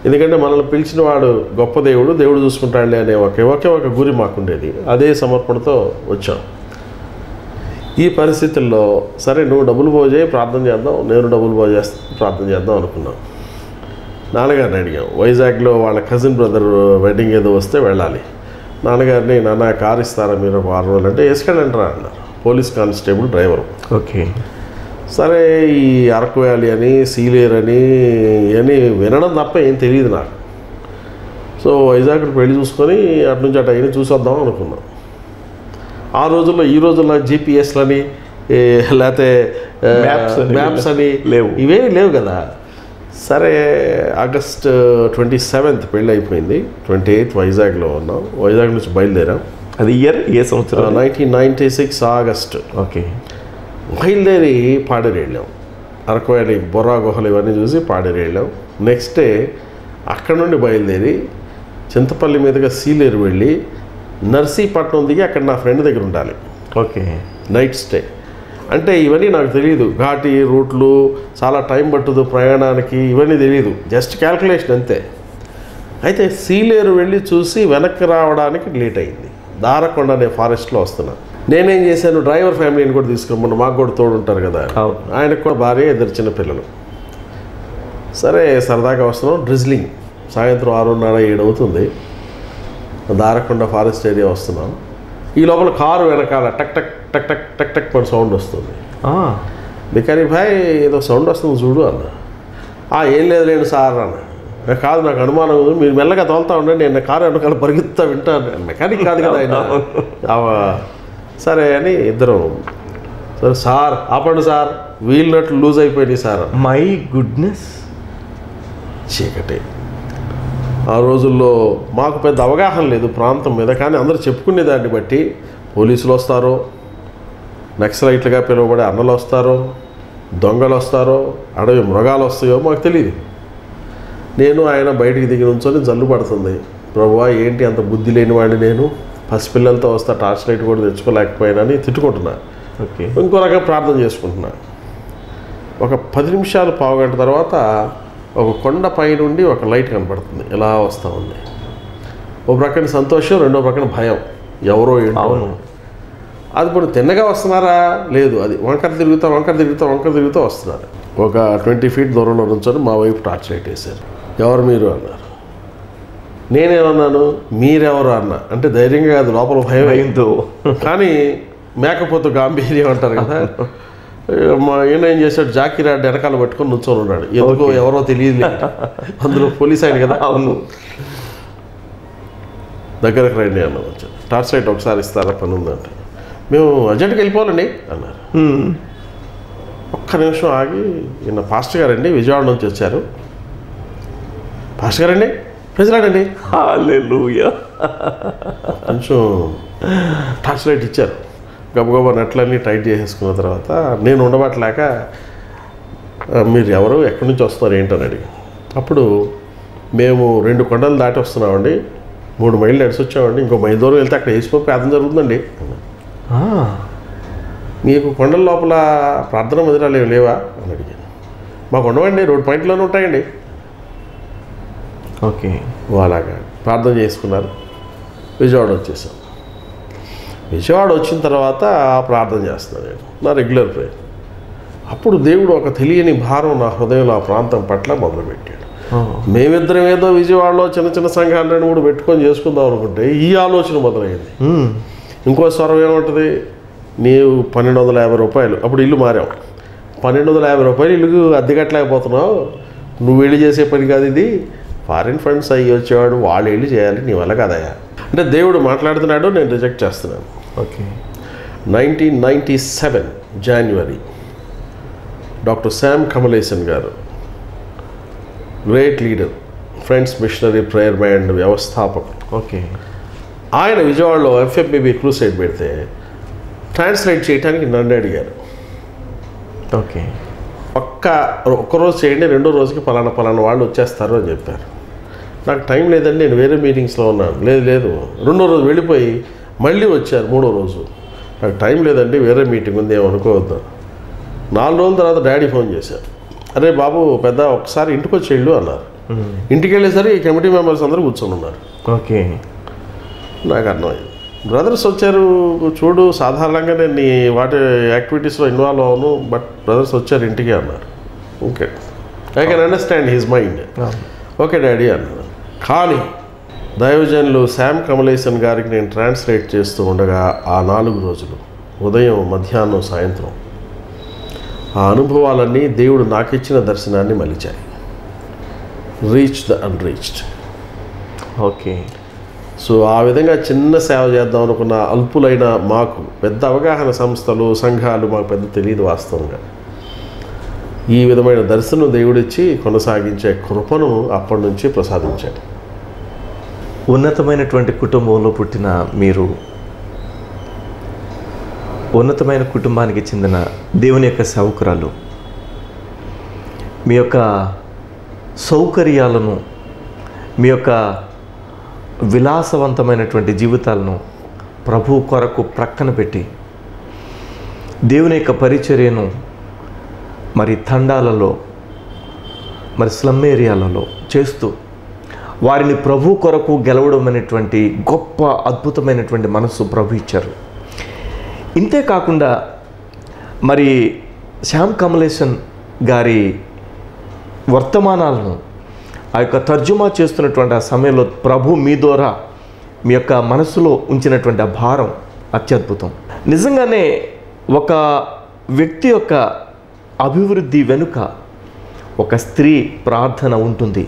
Speaker 2: ఎందుకంటే మనల్ని పిలిచిన వాడు గొప్ప దేవుడు, దేవుడు చూసుకుంటాడులే అనే ఒకే ఒక గురి మాకుండేది. అదే సమర్పణతో వచ్చాం. ఈ పరిస్థితుల్లో సరే నువ్వు డబ్బులు పోజేయి ప్రార్థన చేద్దాం, నేను డబ్బులు పోజేస్తా ప్రార్థన చేద్దాం అనుకున్నాం. నాన్నగారిని అడిగాం. వైజాగ్లో వాళ్ళ కజిన్ బ్రదర్ వెడ్డింగ్ ఏదో వస్తే వెళ్ళాలి. నాన్నగారిని, నాన్న కారు ఇస్తారా మీరు 6 రోజులు అంటే వేసుకెళ్ళండి రా అన్నారు. Police constable driver.
Speaker 1: ఓకే.
Speaker 2: సరే ఈ అరకు వ్యాలీ అని సీలేరు అని ఇవన్నీ వినడం తప్ప ఏం తెలియదు నాకు. సో వైజాగ్లో పెళ్లి చూసుకొని అటు నుంచి అటు అయినా చూసొద్దాం అనుకున్నాం. ఆ రోజుల్లో ఈ రోజుల్లో జీపీఎస్లని లేకపోతే మ్యాప్స్ అని
Speaker 1: లేవు,
Speaker 2: ఇవేమీ లేవు కదా. సరే ఆగస్ట్ 27th పెళ్ళి అయిపోయింది. 28th వైజాగ్లో ఉన్నాం. వైజాగ్ నుంచి బయలుదేరాం.
Speaker 1: అది ఇయర్ ఏ సంవత్సరం?
Speaker 2: 1996 ఆగస్ట్.
Speaker 1: ఓకే.
Speaker 2: బయలుదేరి పాడేరు వెళ్ళాం. అరకు వ్యాలీ బొర్రా గుహలు ఇవన్నీ చూసి పాడేరు వెళ్ళాం. నెక్స్ట్ డే అక్కడ నుండి బయలుదేరి చింతపల్లి మీదుగా సీలేరు వెళ్ళి నర్సీపట్నం దిగి అక్కడ నా ఫ్రెండ్ దగ్గర ఉండాలి.
Speaker 1: ఓకే.
Speaker 2: Night stay. అంటే ఇవన్నీ నాకు తెలియదు. ఘాటి రూట్లు చాలా టైం పట్టుదు ప్రయాణానికి, ఇవన్నీ తెలియదు. జస్ట్ క్యాల్కులేషన్ అంతే. అయితే సీలేరు వెళ్ళి చూసి వెనక్కి రావడానికి లేట్ అయింది. దారకొండ అనే ఫారెస్ట్లో వస్తున్నాను. నేనేం చేశాను, డ్రైవర్ ఫ్యామిలీని కూడా తీసుకురమ్మను, మాకు కూడా తోడు ఉంటారు కదా. ఆయనకు కూడా భార్య, 2 చిన్న పిల్లలు. సరే సరదాగా వస్తున్నాం. డ్రిజ్లింగ్. సాయంత్రం 6:30-7 అవుతుంది. దారకొండ ఫారెస్ట్ ఏరియా వస్తున్నాం. ఈ లోపల కారు వెనకాల టక్ టక్ టక్ టక్ టక్ టక్ మన సౌండ్ వస్తుంది. బికారీ భాయ్ ఏదో సౌండ్ వస్తుంది చూడు అన్న. ఏం లేదు లేండి సార్ అన్న. కాదు, నాకు అనుమానం ఉంది, మీరు మెల్లగా తోలుతా ఉండండి, నేను కారు వెనకాల పరిగెత్తా వింటాను. మెకానిక్ కాదు కదా ఆయన. సరే అని ఇద్దరం, సరే సార్ ఆపండి సార్, వీల్ నట్లు లూజ్ అయిపోయినాయి సార్.
Speaker 1: My goodness.
Speaker 2: చీకటి. ఆ రోజుల్లో మాకు పెద్ద అవగాహన లేదు ప్రాంతం మీద. కానీ అందరూ చెప్పుకునే దాన్ని బట్టి పోలీసులు వస్తారో, నక్సలైట్లుగా పిలువబడే అన్నలు వస్తారో, దొంగలు వస్తారో, అడవి మృగాలు వస్తాయో మాకు తెలియదు. నేను ఆయన బయటికి దిగి నుంచొని జల్లు పడుతుంది. ప్రభువా ఏంటి అంత బుద్ధి లేనివాడిని నేను, పసిపిల్లలతో వస్తా టార్చ్ లైట్ కూడా తెచ్చుకోలేకపోయినాని తిట్టుకుంటున్నా.
Speaker 1: ఓకే.
Speaker 2: ఇంకో రకంగా ప్రార్థన చేసుకుంటున్నా. ఒక 10 నిమిషాలు, పావుగంట తర్వాత ఒక కొండ పై నుండి ఒక లైట్ కనపడుతుంది, ఎలా వస్తూ ఉంది. ఒక ప్రక్కన సంతోషం, రెండో ప్రక్కన భయం. ఎవరో ఏంటో. అది ఇప్పుడు తిన్నగా వస్తున్నారా? లేదు, అది వంకర తిరుగుతూ వస్తున్నారు. ఒక 20 feet దూరంలో నుంచొని మా వైపు టార్చ్ లైట్ వేశారు. ఎవరు మీరు అన్నారు. నేనేమన్నాను, మీరెవరు అన్నా. అంటే ధైర్యంగా కాదు, లోపల భయంతో. కానీ మేకపోతు గాంభీర్యం అంటారు కదా. మా ఈయన ఏం చేశాడు, జాకీ రాడ్ వెనకాల పట్టుకొని నుంచొని ఉన్నాడు. ఎందుకో ఎవరో తెలియదు, అందులో పోలీస్ ఆయన కదా.
Speaker 1: అవును.
Speaker 2: దగ్గరకు రండి అన్న. వచ్చాను. టార్చ్ లైట్ ఒకసారి ఇస్తారా, పని ఉందంటే. మేము అర్జెంట్గా వెళ్ళిపోవాలండి అన్నారు. ఒక్క నిమిషం ఆగి, ఈయన పాస్టర్ గారండి, విజయవాడ నుంచి వచ్చారు. పాస్టర్ గారండి, ప్రజలాడండి.
Speaker 1: హల్లెలూయా.
Speaker 2: కొంచెం టార్చ్ లైట్ ఇచ్చారు. గబగబా నెట్లన్నీ టైట్ చేసేసుకున్న తర్వాత నేను ఉండబట్టలేక, మీరు ఎవరు, ఎక్కడి నుంచి వస్తున్నారు ఏంటని అడిగి, అప్పుడు మేము 2 కొండలు దాటి వస్తున్నామండి, 3 మైళ్ళు నడిచి వచ్చామండి, ఇంకో మైలు దూరం వెళ్తే అక్కడ వేసిపోయి ప్రార్థన జరుగుతుందండి. మీకు కొండల లోపల ప్రార్థన మందిరాలు ఏమి లేవా అని అడిగాను. మాకు ఉండవండి, రోడ్ పాయింట్లోనే ఉంటాయండి.
Speaker 1: ఓకే.
Speaker 2: అలాగా ప్రార్థన చేసుకున్నారు. విజయవాడ వచ్చేసాం. విజయవాడ వచ్చిన తర్వాత ప్రార్థన చేస్తున్నాను నేను, నా రెగ్యులర్ ప్రేయర్. అప్పుడు దేవుడు ఒక తెలియని భారం నా హృదయంలో ఆ ప్రాంతం పట్ల మొదలుపెట్టాడు. మేమిద్దరం ఏదో విజయవాడలో చిన్న చిన్న సంఘాలు 2-3 పెట్టుకొని చేసుకుందాం అనుకుంటే ఈ ఆలోచన మొదలైంది. ఇంకో స్వరం ఏముంటుంది, నీవు 1250 రూపాయలు, అప్పుడు ఇల్లు మారాం, 1250 రూపాయలు ఇల్లు అద్దె కట్టలేకపోతున్నావు, నువ్వు వెళ్ళి చేసే పని కాదు ఇది, ఫారిన్ ఫండ్స్ అయ్యి వచ్చేవాడు వాళ్ళు వెళ్ళి చేయాలి, నీ వల్ల కదయా అంటే దేవుడు మాట్లాడుతున్నాడు, నేను రిజెక్ట్ చేస్తున్నాను.
Speaker 1: ఓకే.
Speaker 2: 1997 జనవరి డాక్టర్ శామ్ కమలేసన్ గారు, great leader, friends missionary prayer band వ్యవస్థాపకుడు.
Speaker 1: ఓకే.
Speaker 2: ఆయన విజయవాడలో FFBB క్రూసైడ్ పెడితే ట్రాన్స్లేట్ చేయడానికి నన్ను అడిగారు.
Speaker 1: ఓకే.
Speaker 2: ఒక్కరోజు చేయండి, రెండో రోజుకి పలానా వాళ్ళు వచ్చేస్తారు అని చెప్పారు. నాకు టైం లేదండి, నేను వేరే మీటింగ్స్లో ఉన్నాను. లేదు, రెండో రోజు వెళ్ళిపోయి మళ్ళీ వచ్చారు. మూడో రోజు నాకు టైం లేదండి, వేరే మీటింగ్ ఉంది, ఏమనుకోవద్దు. 4 రోజుల తర్వాత డాడీ ఫోన్ చేశారు. అరే బాబు పెద్ద ఒకసారి ఇంటికి వచ్చి వెళ్ళు అన్నారు. ఇంటికి వెళ్ళేసరికి ఈ కమిటీ మెంబర్స్ అందరూ కూర్చొని ఉన్నారు.
Speaker 1: ఓకే.
Speaker 2: నాకు అర్థమైంది, బ్రదర్స్ వచ్చారు చూడు, సాధారణంగా నేను నీ వాటి యాక్టివిటీస్లో ఇన్వాల్వ్ అవ్వను, బట్ బ్రదర్స్ వచ్చారు ఇంటికి అన్నారు. Okay, I can understand his mind. Okay daddy అన్నాను. కానీ దైవజనులు శామ్ కమలేసన్ గారికి నేను ట్రాన్స్లేట్ చేస్తూ ఉండగా ఆ 4 రోజులు ఉదయం, మధ్యాహ్నం, సాయంత్రం ఆ అనుభవాలన్నీ దేవుడు నాకు ఇచ్చిన దర్శనాన్ని మలిచాయి. Reach the unreached.
Speaker 1: Okay.
Speaker 2: So ఆ విధంగా చిన్న సేవ చేద్దాం అనుకున్న అల్పులైన మాకు పెద్ద అవగాహన సంస్థలు, సంఘాలు మాకు పెద్ద తెలియదు వాస్తవంగా. ఈ విధమైన దర్శనం దేవుడిచ్చి కొనసాగించే కృపను అప్పటి నుంచి ప్రసాదించాడు.
Speaker 1: ఉన్నతమైనటువంటి కుటుంబంలో పుట్టిన మీరు, ఉన్నతమైన కుటుంబానికి చెందిన దేవుని యొక్క సేవకురాలు, మీ యొక్క సౌకర్యాలను, మీ యొక్క విలాసవంతమైనటువంటి జీవితాలను ప్రభు కొరకు ప్రక్కన పెట్టి దేవుని యొక్క పరిచర్యను మరి తండాలలో, మరి స్లమ్ ఏరియాలలో చేస్తూ వారిని ప్రభు కొరకు గెలవడం అనేటువంటి గొప్ప అద్భుతమైనటువంటి మనస్సు ప్రభు ఇచ్చారు. ఇంతే కాకుండా మరి శ్యామ్ కమలేసన్ గారి వర్తమానాలను ఆ యొక్క తర్జుమా చేస్తున్నటువంటి ఆ సమయంలో ప్రభు మీ ద్వారా మీ యొక్క మనసులో ఉంచినటువంటి ఆ భారం అత్యద్భుతం. నిజంగానే ఒక వ్యక్తి యొక్క అభివృద్ధి వెనుక ఒక స్త్రీ ప్రార్థన ఉంటుంది.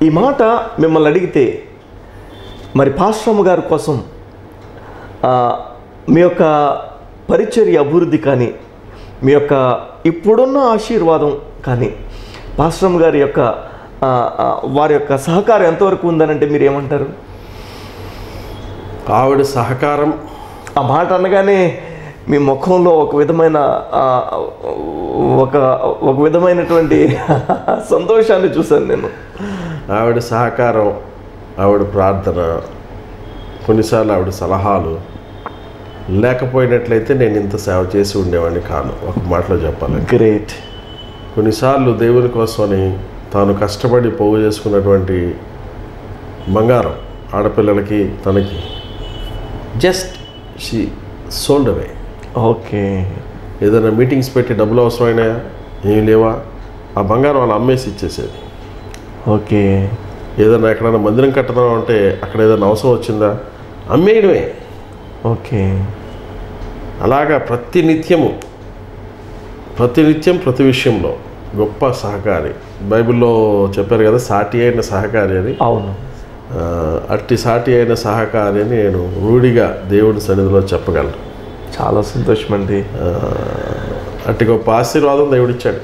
Speaker 1: ఈ మాట మిమ్మల్ని అడిగితే మరి పాస్టరమ్మ గారి కోసం మీ యొక్క పరిచర్య అభివృద్ధి కానీ, మీ యొక్క ఇప్పుడున్న ఆశీర్వాదం కానీ, పాస్టరమ్మ గారి యొక్క వారి యొక్క సహకారం ఎంతవరకు ఉందనంటే మీరు ఏమంటారు?
Speaker 2: ఆవిడ సహకారం,
Speaker 1: ఆ మాట అనగానే మీ ముఖంలో ఒక విధమైన ఒక విధమైనటువంటి సంతోషాన్ని చూశాను నేను.
Speaker 2: ఆవిడ సహకారం, ఆవిడ ప్రార్థన, కొన్నిసార్లు ఆవిడ సలహాలు లేకపోయినట్లయితే నేను ఇంత సేవ చేసి ఉండేవాడిని కాను. ఒక మాటలో చెప్పాలి,
Speaker 1: గ్రేట్.
Speaker 2: కొన్నిసార్లు దేవుని కోసమని తాను కష్టపడి పోగు చేసుకున్నటువంటి బంగారం ఆడపిల్లలకి, తనకి just she sold away.
Speaker 1: Okay.
Speaker 2: ఏదైనా మీటింగ్స్ పెట్టి డబ్బులు అవసరమైనా ఏమి లేవా, ఆ బంగారం వాళ్ళు అమ్మేసి ఇచ్చేసేది.
Speaker 1: ఓకే.
Speaker 2: ఏదైనా ఎక్కడైనా మందిరం కట్టడం అంటే అక్కడ ఏదైనా అవసరం వచ్చిందా అమ్మేయడమే.
Speaker 1: ఓకే.
Speaker 2: అలాగా ప్రతినిత్యం ప్రతి విషయంలో గొప్ప సహకారి. బైబిల్లో చెప్పారు కదా, సాటి అయిన సహకారి అని.
Speaker 1: అవును.
Speaker 2: అట్టి సాటి అయిన సహకారి అని నేను రూఢిగా దేవుడి సన్నిధిలో చెప్పగలను.
Speaker 1: చాలా సంతోషం అండి.
Speaker 2: అట్టి గొప్ప ఆశీర్వాదం దేవుడిచ్చాడు.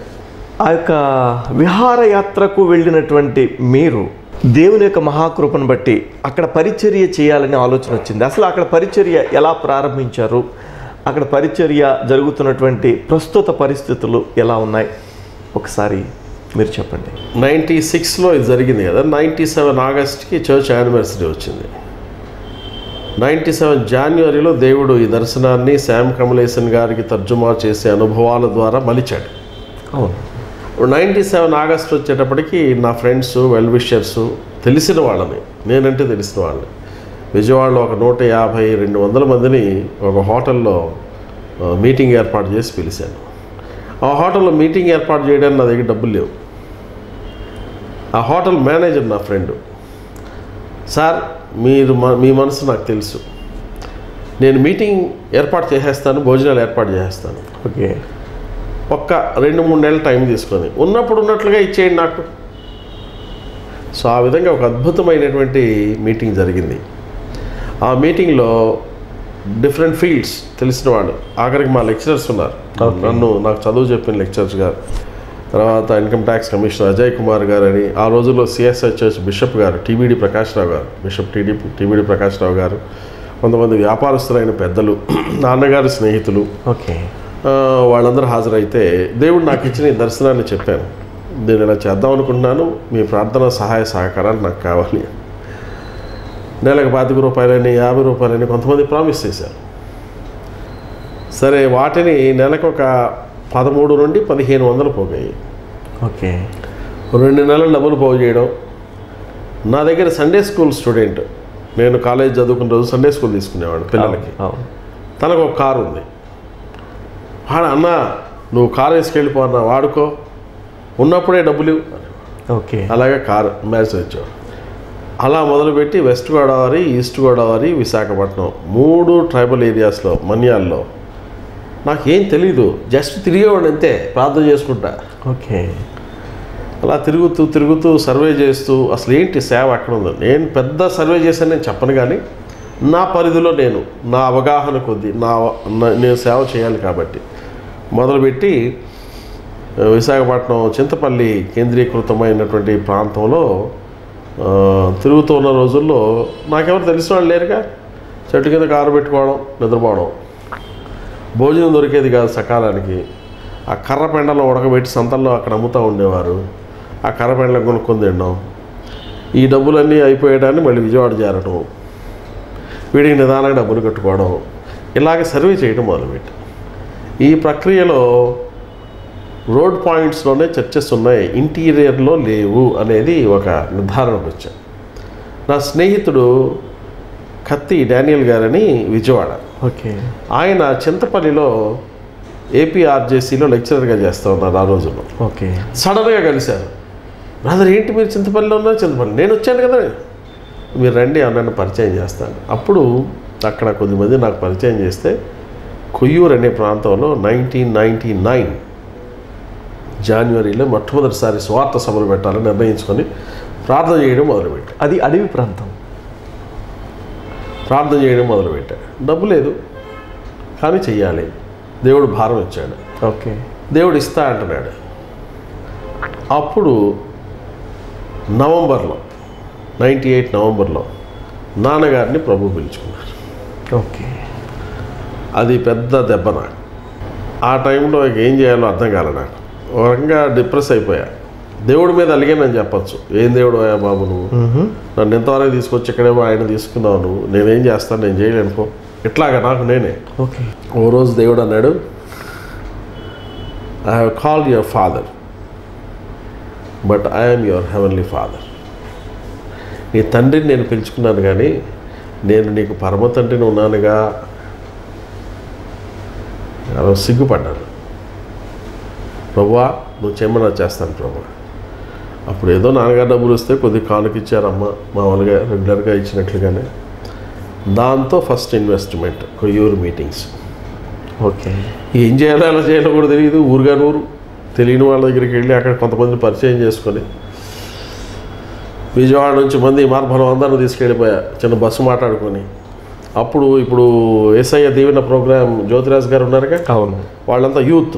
Speaker 1: ఆ యొక్క విహారయాత్రకు వెళ్ళినటువంటి మీరు దేవుని యొక్క మహాకృపను బట్టి అక్కడ పరిచర్య చేయాలనే ఆలోచన వచ్చింది. అసలు అక్కడ పరిచర్య ఎలా ప్రారంభించారు? అక్కడ పరిచర్య జరుగుతున్నటువంటి ప్రస్తుత పరిస్థితులు ఎలా ఉన్నాయి? ఒకసారి మీరు చెప్పండి.
Speaker 2: 96లో ఇది జరిగింది కదా, 97 ఆగస్ట్కి చర్చ్ యానివర్సరీ వచ్చింది. 97 జాన్వరిలో దేవుడు ఈ దర్శనాన్ని శామ్ కమలేసన్ గారికి తర్జుమా చేసే అనుభవాల ద్వారా మలిచాడు.
Speaker 1: అవును.
Speaker 2: 97 ఆగస్ట్ వచ్చేటప్పటికి నా ఫ్రెండ్స్, వెల్ విషర్స్, తెలిసిన వాళ్ళని, నేనంటే తెలిసిన వాళ్ళని, విజయవాడలో ఒక 150-200 మందిని ఒక హోటల్లో మీటింగ్ ఏర్పాటు చేసి పిలిచాను. ఆ హోటల్లో మీటింగ్ ఏర్పాటు చేయడానికి నా దగ్గర డబ్బులు లేవు. ఆ హోటల్ మేనేజర్ నా ఫ్రెండు, సార్ మీ మనసు నాకు తెలుసు, నేను మీటింగ్ ఏర్పాటు చేసేస్తాను, భోజనాలు ఏర్పాటు చేసేస్తాను,
Speaker 1: ఓకే,
Speaker 2: ఒక్క 2-3 నెలలు టైం తీసుకొని ఉన్నప్పుడు ఉన్నట్లుగా ఇచ్చేయండి నాకు. సో ఆ విధంగా ఒక అద్భుతమైనటువంటి మీటింగ్ జరిగింది. ఆ మీటింగ్లో డిఫరెంట్ ఫీల్డ్స్ తెలిసిన వాళ్ళు, ఆఖరికి మా లెక్చరర్స్ ఉన్నారు. నాకు చదువు చెప్పిన లెక్చరర్స్ గారు, తర్వాత income tax commissioner Ajay Kumar గారు అని, ఆ రోజుల్లో సిఎస్ఐ చర్చ్ బిషప్ గారు టీబీడీ ప్రకాశ్రావు గారు, బిషప్ టీబీడీ ప్రకాశ్రావు గారు, కొంతమంది వ్యాపారస్తులైన పెద్దలు, నాన్నగారి స్నేహితులు,
Speaker 1: ఓకే,
Speaker 2: వాళ్ళందరూ హాజరైతే దేవుడు నాకు ఇచ్చిన ఈ దర్శనాన్ని చెప్పాను. నేను ఇలా చేద్దాం అనుకుంటున్నాను, మీ ప్రార్థన సహాయ సహకారాలు నాకు కావాలి. నెలకు 25 రూపాయలని 50 రూపాయలని కొంతమంది ప్రామిస్ చేశారు. సరే, వాటిని నెలకు ఒక 13 నుండి 1500 పోగాయి.
Speaker 1: ఓకే,
Speaker 2: 2 నెలలు డబ్బులు పోగు చేయడం. నా దగ్గర సండే స్కూల్ స్టూడెంట్, నేను కాలేజ్ చదువుకున్న రోజు సండే స్కూల్ తీసుకునేవాడు పిల్లలకి. తనకు ఒక కారు ఉంది. అన్న నువ్వు కారు వేసుకెళ్ళిపో అన్న, వాడుకో, ఉన్నప్పుడే డబ్బులు.
Speaker 1: ఓకే.
Speaker 2: అలాగే కారు మ్యాచ్ వచ్చేవాడు. అలా మొదలుపెట్టి west Godavari, east Godavari, Visakhapatnam 3 tribal ఏరియాస్లో మన్యాల్లో నాకేం తెలీదు, జస్ట్ తిరిగేవాడు అంతే ప్రార్థన చేసుకుంటా.
Speaker 1: ఓకే.
Speaker 2: అలా తిరుగుతూ సర్వే చేస్తూ అసలు ఏంటి సేవ అక్కడ ఉందో. నేను పెద్ద సర్వే చేశాను నేను చెప్పను, కానీ నా పరిధిలో నేను నా అవగాహన కొద్దీ నేను సేవ చేయాలి కాబట్టి మొదలుపెట్టి విశాఖపట్నం చింతపల్లి కేంద్రీకృతమైనటువంటి ప్రాంతంలో తిరుగుతూ ఉన్న రోజుల్లో నాకెవరు తెలిసిన వాళ్ళు లేరుగా. చెట్టు కింద కారు పెట్టుకోవడం, నిద్రపోవడం, భోజనం దొరికేది కాదు సకాలానికి. ఆ కర్ర పెండలో ఉడకబెట్టి సంతల్లో అక్కడ అమ్ముతూ ఉండేవారు. ఆ కర్ర పెండలకు కొనుక్కొని తినడం, ఈ డబ్బులన్నీ అయిపోయడాన్ని మళ్ళీ విజయవాడ చేరడం, వీడికి నిదానంగా డబ్బులు కట్టుకోవడం, ఇలాగ సర్వే చేయడం మొదలుపెట్టి ఈ ప్రక్రియలో రోడ్ పాయింట్స్లోనే చర్చెస్ ఉన్నాయి, ఇంటీరియర్లో లేవు అనేది ఒక నిర్ధారణకు వచ్చాను. నా స్నేహితుడు కత్తి డానియల్ గారని విజయవాడ,
Speaker 1: ఓకే.
Speaker 2: ఆయన చింతపల్లిలో ఏపీఆర్జేసీలో లెక్చరర్గా చేస్తూ ఉన్నారు ఆ రోజుల్లో.
Speaker 1: ఓకే.
Speaker 2: సడన్గా కలిశారు. బ్రదర్ ఏంటి మీరు చింతపల్లిలో ఉన్నారు? చింతపల్లి నేను వచ్చాను కదా, మీరు రండి అన్నట్టు పరిచయం చేస్తాను. అప్పుడు అక్కడ కొద్దిమంది నాకు పరిచయం చేస్తే కొయ్యూరు అనే ప్రాంతంలో 1999 జనవరిలో మొట్టమొదటిసారి స్వార్థ సభలు పెట్టాలని నిర్ణయించుకొని ప్రార్థన చేయడం మొదలుపెట్టాను.
Speaker 1: అది అడవి ప్రాంతం.
Speaker 2: ప్రార్థన చేయడం మొదలుపెట్టా. డబ్బు లేదు కానీ చెయ్యాలి, దేవుడు భారం ఇచ్చాడు.
Speaker 1: ఓకే.
Speaker 2: దేవుడు ఇస్తా అంటున్నాడు. అప్పుడు నవంబర్లో 98 నవంబర్లో నాన్నగారిని ప్రభు పిలుచుకున్నారు.
Speaker 1: ఓకే.
Speaker 2: అది పెద్ద దెబ్బ నాకు. ఆ టైంలో ఏం చేయాలో అర్థం కాలే నాకు. ఒక రకంగా డిప్రెస్ అయిపోయా. దేవుడి మీద అలిగానని చెప్పచ్చు. ఏం దేవుడు అయ్యా బాబు నువ్వు, నన్ను ఎంతవరకు తీసుకొచ్చి ఇక్కడేమో ఆయన తీసుకున్నావు, నువ్వు నేనేం చేస్తాను, నేను చేయలేనుకో, ఇట్లాగా నాకు నేనే.
Speaker 1: ఓకే.
Speaker 2: ఓ రోజు దేవుడు అన్నాడు, I have called your father but I'm your heavenly father. నీ తండ్రిని నేను పిలుచుకున్నాను కానీ నేను నీకు పరమ తండ్రిని ఉన్నానుగా. సిగ్గుపడ్డాను. ప్రభువా నువ్వు చెమ్మన్నా చేస్తాను ప్రభు. అప్పుడు ఏదో నాన్నగారు డబ్బులు వస్తే కొద్దిగా కానుకిచ్చారమ్మ, మామూలుగా రెగ్యులర్గా ఇచ్చినట్లుగానే. దాంతో first investment Koyyuru meetings.
Speaker 1: Okay.
Speaker 2: ఏం చేయాలో ఎలా చేయాలో కూడా తెలియదు. ఊరుగా నూరు తెలియని వాళ్ళ దగ్గరికి వెళ్ళి అక్కడ కొంతమంది పరిచయం చేసుకొని విజయవాడ నుంచి మార్బలం అందరూ తీసుకెళ్ళిపోయా చిన్న బస్సు మాట్లాడుకొని. అప్పుడు ఇప్పుడు ఏసయ్య దీవెన ప్రోగ్రామ్ జ్యోతిరాజ్ గారు ఉన్నారుగా,
Speaker 1: అవును,
Speaker 2: వాళ్ళంతా యూత్.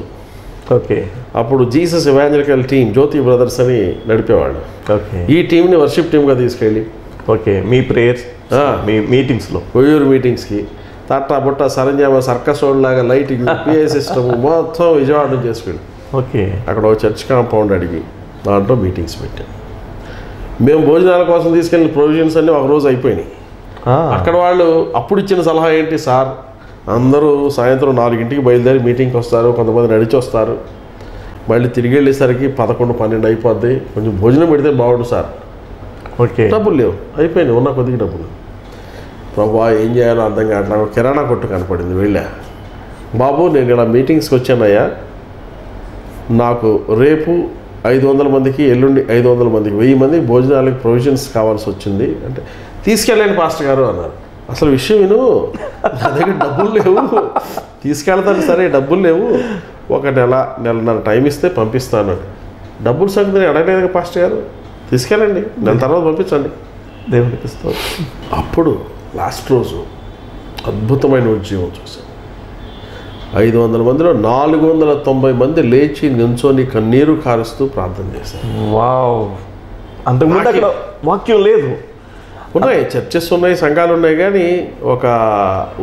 Speaker 1: ఓకే.
Speaker 2: అప్పుడు జీసస్ ఎవాంజలికల్ టీమ్ జ్యోతి బ్రదర్స్ అని నడిపేవాళ్ళు.
Speaker 1: ఓకే.
Speaker 2: ఈ టీంని వర్షిప్ టీమ్గా తీసుకెళ్ళి
Speaker 1: ఓకే మీ ప్రేయర్స్ మీ మీటింగ్స్లో
Speaker 2: కొయ్యూరు మీటింగ్స్కి తట్టా బుట్ట సరంజామా సర్కస్ లాగా లైటింగ్ పిఏ సిస్టమ్ మొత్తం విజయవాడ నుంచి చేసుకెళ్ళి
Speaker 1: ఓకే
Speaker 2: అక్కడ ఒక చర్చ్ కాంపౌండ్ అడిగి దాంట్లో మీటింగ్స్ పెట్టాం. మేము భోజనాల కోసం తీసుకెళ్ళిన ప్రొవిజన్స్ అన్నీ ఒకరోజు అయిపోయినాయి. అక్కడ వాళ్ళు అప్పుడు ఇచ్చిన సలహా ఏంటి సార్, అందరూ సాయంత్రం 4 బయలుదేరి మీటింగ్కి వస్తారు, కొంతమంది నడిచి వస్తారు, మళ్ళీ తిరిగి వెళ్ళేసరికి 11-12 అయిపోద్ది, కొంచెం భోజనం పెడితే బాగుండు సార్.
Speaker 1: ఓకే.
Speaker 2: డబ్బులు లేవు, అయిపోయినాయి, ఉన్న కొద్దిగా డబ్బులు. ప్రభా ఏం చేయాలో అర్థం కావట్లా. కిరాణా కొట్టు కనపడింది, వెళ్ళా. బాబు నేను ఇలా మీటింగ్స్కి వచ్చానయ్యా, నాకు రేపు 500 మందికి, ఎల్లుండి 500 మందికి, 1000 మందికి భోజనాలకి ప్రొవిజన్స్ కావాల్సి వచ్చింది అంటే తీసుకెళ్ళండి పాస్టర్ గారు అన్నారు. అసలు విషయం విను, నా దగ్గర డబ్బులు లేవు, తీసుకెళ్తాను సరే డబ్బులు లేవు, ఒక నెలన్నర టైం ఇస్తే పంపిస్తాను. డబ్బులు సంగతి నేను అడగలేదు పాస్టర్ గారు, తీసుకెళ్ళండి, నెల తర్వాత పంపించండి.
Speaker 1: దేవుడికి స్తోత్రం.
Speaker 2: అప్పుడు లాస్ట్ రోజు అద్భుతమైన ఉద్యోగం చూశాను. 500 మందిలో 490 మంది లేచి నించొని కన్నీరు కారుస్తూ ప్రార్థన చేశారు.
Speaker 1: వావ్, అంతకుముందు అక్కడ వాక్యం లేదు.
Speaker 2: ఉన్నాయి, చర్చెస్ ఉన్నాయి, సంఘాలు ఉన్నాయి, కానీ ఒక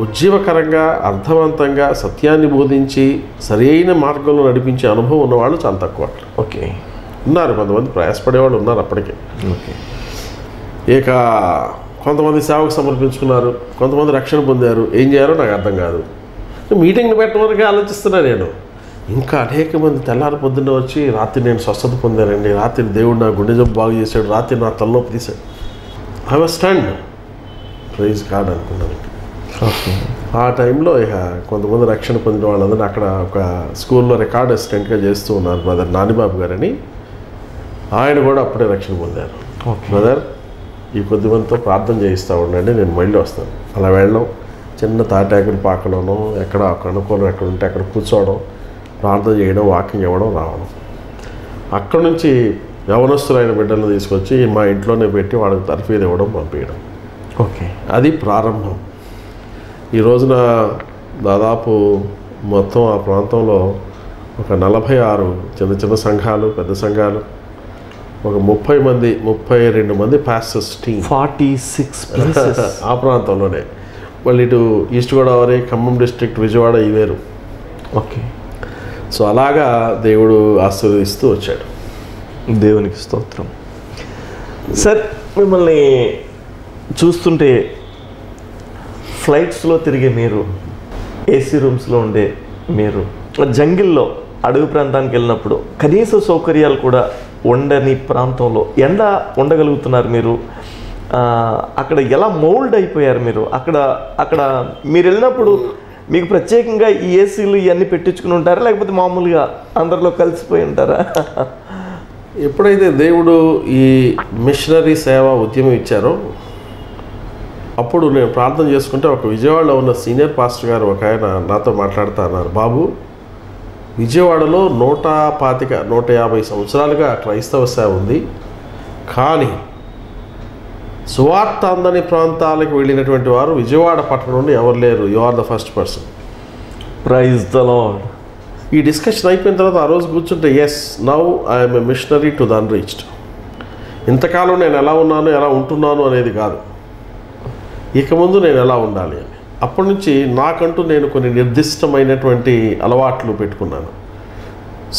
Speaker 2: ఉజ్జీవకరంగా అర్థవంతంగా సత్యాన్ని బోధించి సరైన మార్గంలో నడిపించే అనుభవం ఉన్నవాళ్ళు చాలా తక్కువ.
Speaker 1: ఓకే.
Speaker 2: ఉన్నారు కొంతమంది ప్రయాసపడేవాళ్ళు ఉన్నారు అప్పటికే.
Speaker 1: ఓకే.
Speaker 2: ఇక కొంతమంది సేవకు సమర్పించుకున్నారు, కొంతమంది రక్షణ పొందారు. ఏం చేయాలో నాకు అర్థం కాదు. మీటింగ్ని పెట్టడానికి ఆలోచిస్తున్నా నేను. ఇంకా అనేక మంది తెల్లారి పొద్దున్న వచ్చి రాత్రి నేను స్వస్థత పొందానండి, రాత్రి దేవుడు నా గుండె జబ్బు బాగు చేశాడు, రాత్రి నా తలనొప్పి తీశాడు. I was stunned, praise God అనుకున్నాను. ఆ టైంలో ఇక కొంతమంది రక్షణ పొందిన వాళ్ళందరూ అక్కడ ఒక స్కూల్లో రికార్డ్ అసిస్టెంట్గా చేస్తూ ఉన్నారు బ్రదర్ నానిబాబు గారని. ఆయన కూడా అప్పుడే రక్షణ పొందారు.
Speaker 1: ఓకే.
Speaker 2: బ్రదర్, ఈ కొద్దిమందితో ప్రార్థన చేయిస్తూ ఉండండి, నేను మళ్ళీ వస్తాను. అలా వెళ్ళడం, చిన్న తాటాకుల పాకలోనో ఎక్కడ అనుకూలం ఎక్కడ ఉంటే అక్కడ కూర్చోవడం, ప్రార్థన చేయడం, వాకింగ్ ఇవ్వడం, రావడం. అక్కడి నుంచి యవనస్తులైన బిడ్డలను తీసుకొచ్చి మా ఇంట్లోనే పెట్టి వాళ్ళకి తర్ఫీదు ఇవ్వడం, పంపించడం.
Speaker 1: ఓకే.
Speaker 2: అది ప్రారంభం. ఈ రోజున దాదాపు మొత్తం ఆ ప్రాంతంలో ఒక 46 చిన్న చిన్న సంఘాలు, పెద్ద సంఘాలు, ఒక 32 మంది పాస్టర్స్ టీమ్
Speaker 1: 46 places.
Speaker 2: ఆ ప్రాంతంలోనే. మళ్ళీ ఇటు ఈస్ట్ గోదావరి, ఖమ్మం డిస్ట్రిక్ట్, విజయవాడ ఈ వేరు.
Speaker 1: ఓకే.
Speaker 2: సో అలాగా దేవుడు ఆశీర్వదిస్తూ వచ్చాడు.
Speaker 1: దేవునికి స్తోత్రం. సార్, మిమ్మల్ని చూస్తుంటే ఫ్లైట్స్లో తిరిగే మీరు, ఏసీ రూమ్స్లో ఉండే మీరు, జంగిల్లో అడవి ప్రాంతానికి వెళ్ళినప్పుడు కనీస సౌకర్యాలు కూడా ఉండని ప్రాంతంలో ఎండ ఉండగలుగుతున్నారు మీరు. అక్కడ ఎలా మౌల్డ్ అయిపోయారు మీరు? అక్కడ మీరు వెళ్ళినప్పుడు మీకు ప్రత్యేకంగా ఈ ఏసీలు ఇవన్నీ పెట్టించుకుని ఉంటారా, లేకపోతే మామూలుగా అందరిలో కలిసిపోయి ఉంటారా?
Speaker 2: ఎప్పుడైతే దేవుడు ఈ మిషనరీ సేవ ఉద్యమం ఇచ్చారో అప్పుడు నేను ప్రార్థన చేసుకుంటే ఒక విజయవాడలో ఉన్న సీనియర్ పాస్టర్ గారు ఒక ఆయన నాతో మాట్లాడుతూ అన్నారు, బాబు, విజయవాడలో 150 సంవత్సరాలుగా క్రైస్తవ సేవ ఉంది, కానీ సువార్త అందని ప్రాంతాలకు వెళ్ళినటువంటి వారు విజయవాడ పట్టణం నుండి ఎవరు లేరు. You are the first person.
Speaker 1: Praise the lord.
Speaker 2: ఈ డిస్కషన్ అయిపోయిన తర్వాత ఆ రోజు కూర్చుంటే, yes, now I'm a missionary to the unreached. ఇంతకాలం నేను ఎలా ఉన్నాను, ఎలా ఉంటున్నాను అనేది కాదు, ఇక ముందు నేను ఎలా ఉండాలి అని. అప్పటి నుంచి నాకంటూ నేను కొన్ని నిర్దిష్టమైనటువంటి అలవాట్లు పెట్టుకున్నాను.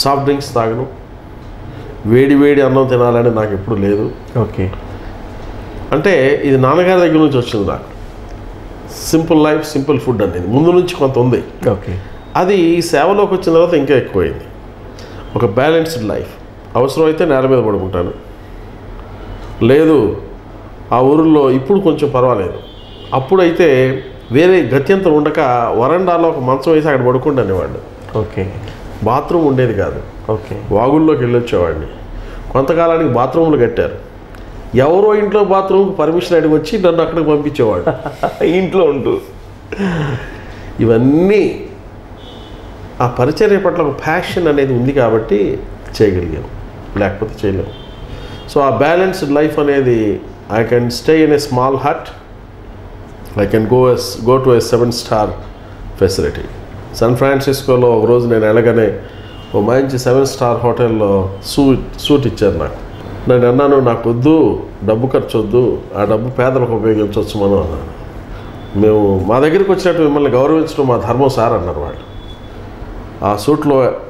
Speaker 2: సాఫ్ట్ డ్రింక్స్ తాగను, వేడి వేడి అన్నం తినాలని నాకు ఎప్పుడు లేదు.
Speaker 1: ఓకే.
Speaker 2: అంటే ఇది నాన్నగారి దగ్గర నుంచి వచ్చింది నాకు. సింపుల్ లైఫ్, సింపుల్ ఫుడ్ అనేది ముందు నుంచి కొంత ఉంది.
Speaker 1: ఓకే.
Speaker 2: అది సేవలోకి వచ్చిన తర్వాత ఇంకా ఎక్కువైంది. ఒక బ్యాలెన్స్డ్ లైఫ్. అవసరమైతే నేల మీద పడుకుంటాను, లేదు ఆ ఊరిలో ఇప్పుడు కొంచెం పర్వాలేదు, అప్పుడైతే వేరే గత్యంతరం ఉండక వరండాలో ఒక మంచం వేసి అక్కడ పడుకుంటూ అనేవాడు.
Speaker 1: ఓకే.
Speaker 2: బాత్రూమ్ ఉండేది కాదు.
Speaker 1: ఓకే.
Speaker 2: వాగుల్లోకి వెళ్ళొచ్చేవాడిని. కొంతకాలానికి బాత్రూములు కట్టారు. ఎవరో ఇంట్లో బాత్రూమ్కి పర్మిషన్ అడిగి వచ్చి నన్ను అక్కడికి పంపించేవాడు
Speaker 1: ఇంట్లో ఉంటూ.
Speaker 2: ఇవన్నీ ఆ పరిచర్య పట్ల ఒక ప్యాషన్ అనేది ఉంది కాబట్టి చేయగలిగాం, లేకపోతే చేయలేము. సో ఆ బ్యాలెన్స్డ్ లైఫ్ అనేది, I can stay in a small hut, I can go to a 7-star facility. శాన్ ఫ్రాన్సిస్కోలో ఒక రోజు నేను వెళ్ళగానే ఓ మంచి 7-star హోటల్లో సూట్ ఇచ్చారు నాకు. నేను అన్నాను, నాకు వద్దు, డబ్బు ఖర్చు వద్దు, ఆ డబ్బు పేదలకు ఉపయోగించవచ్చు మనం అన్నాను. మేము మా దగ్గరికి వచ్చినట్టు మిమ్మల్ని గౌరవించడం మా ధర్మం సార్ అన్నారు వాళ్ళు.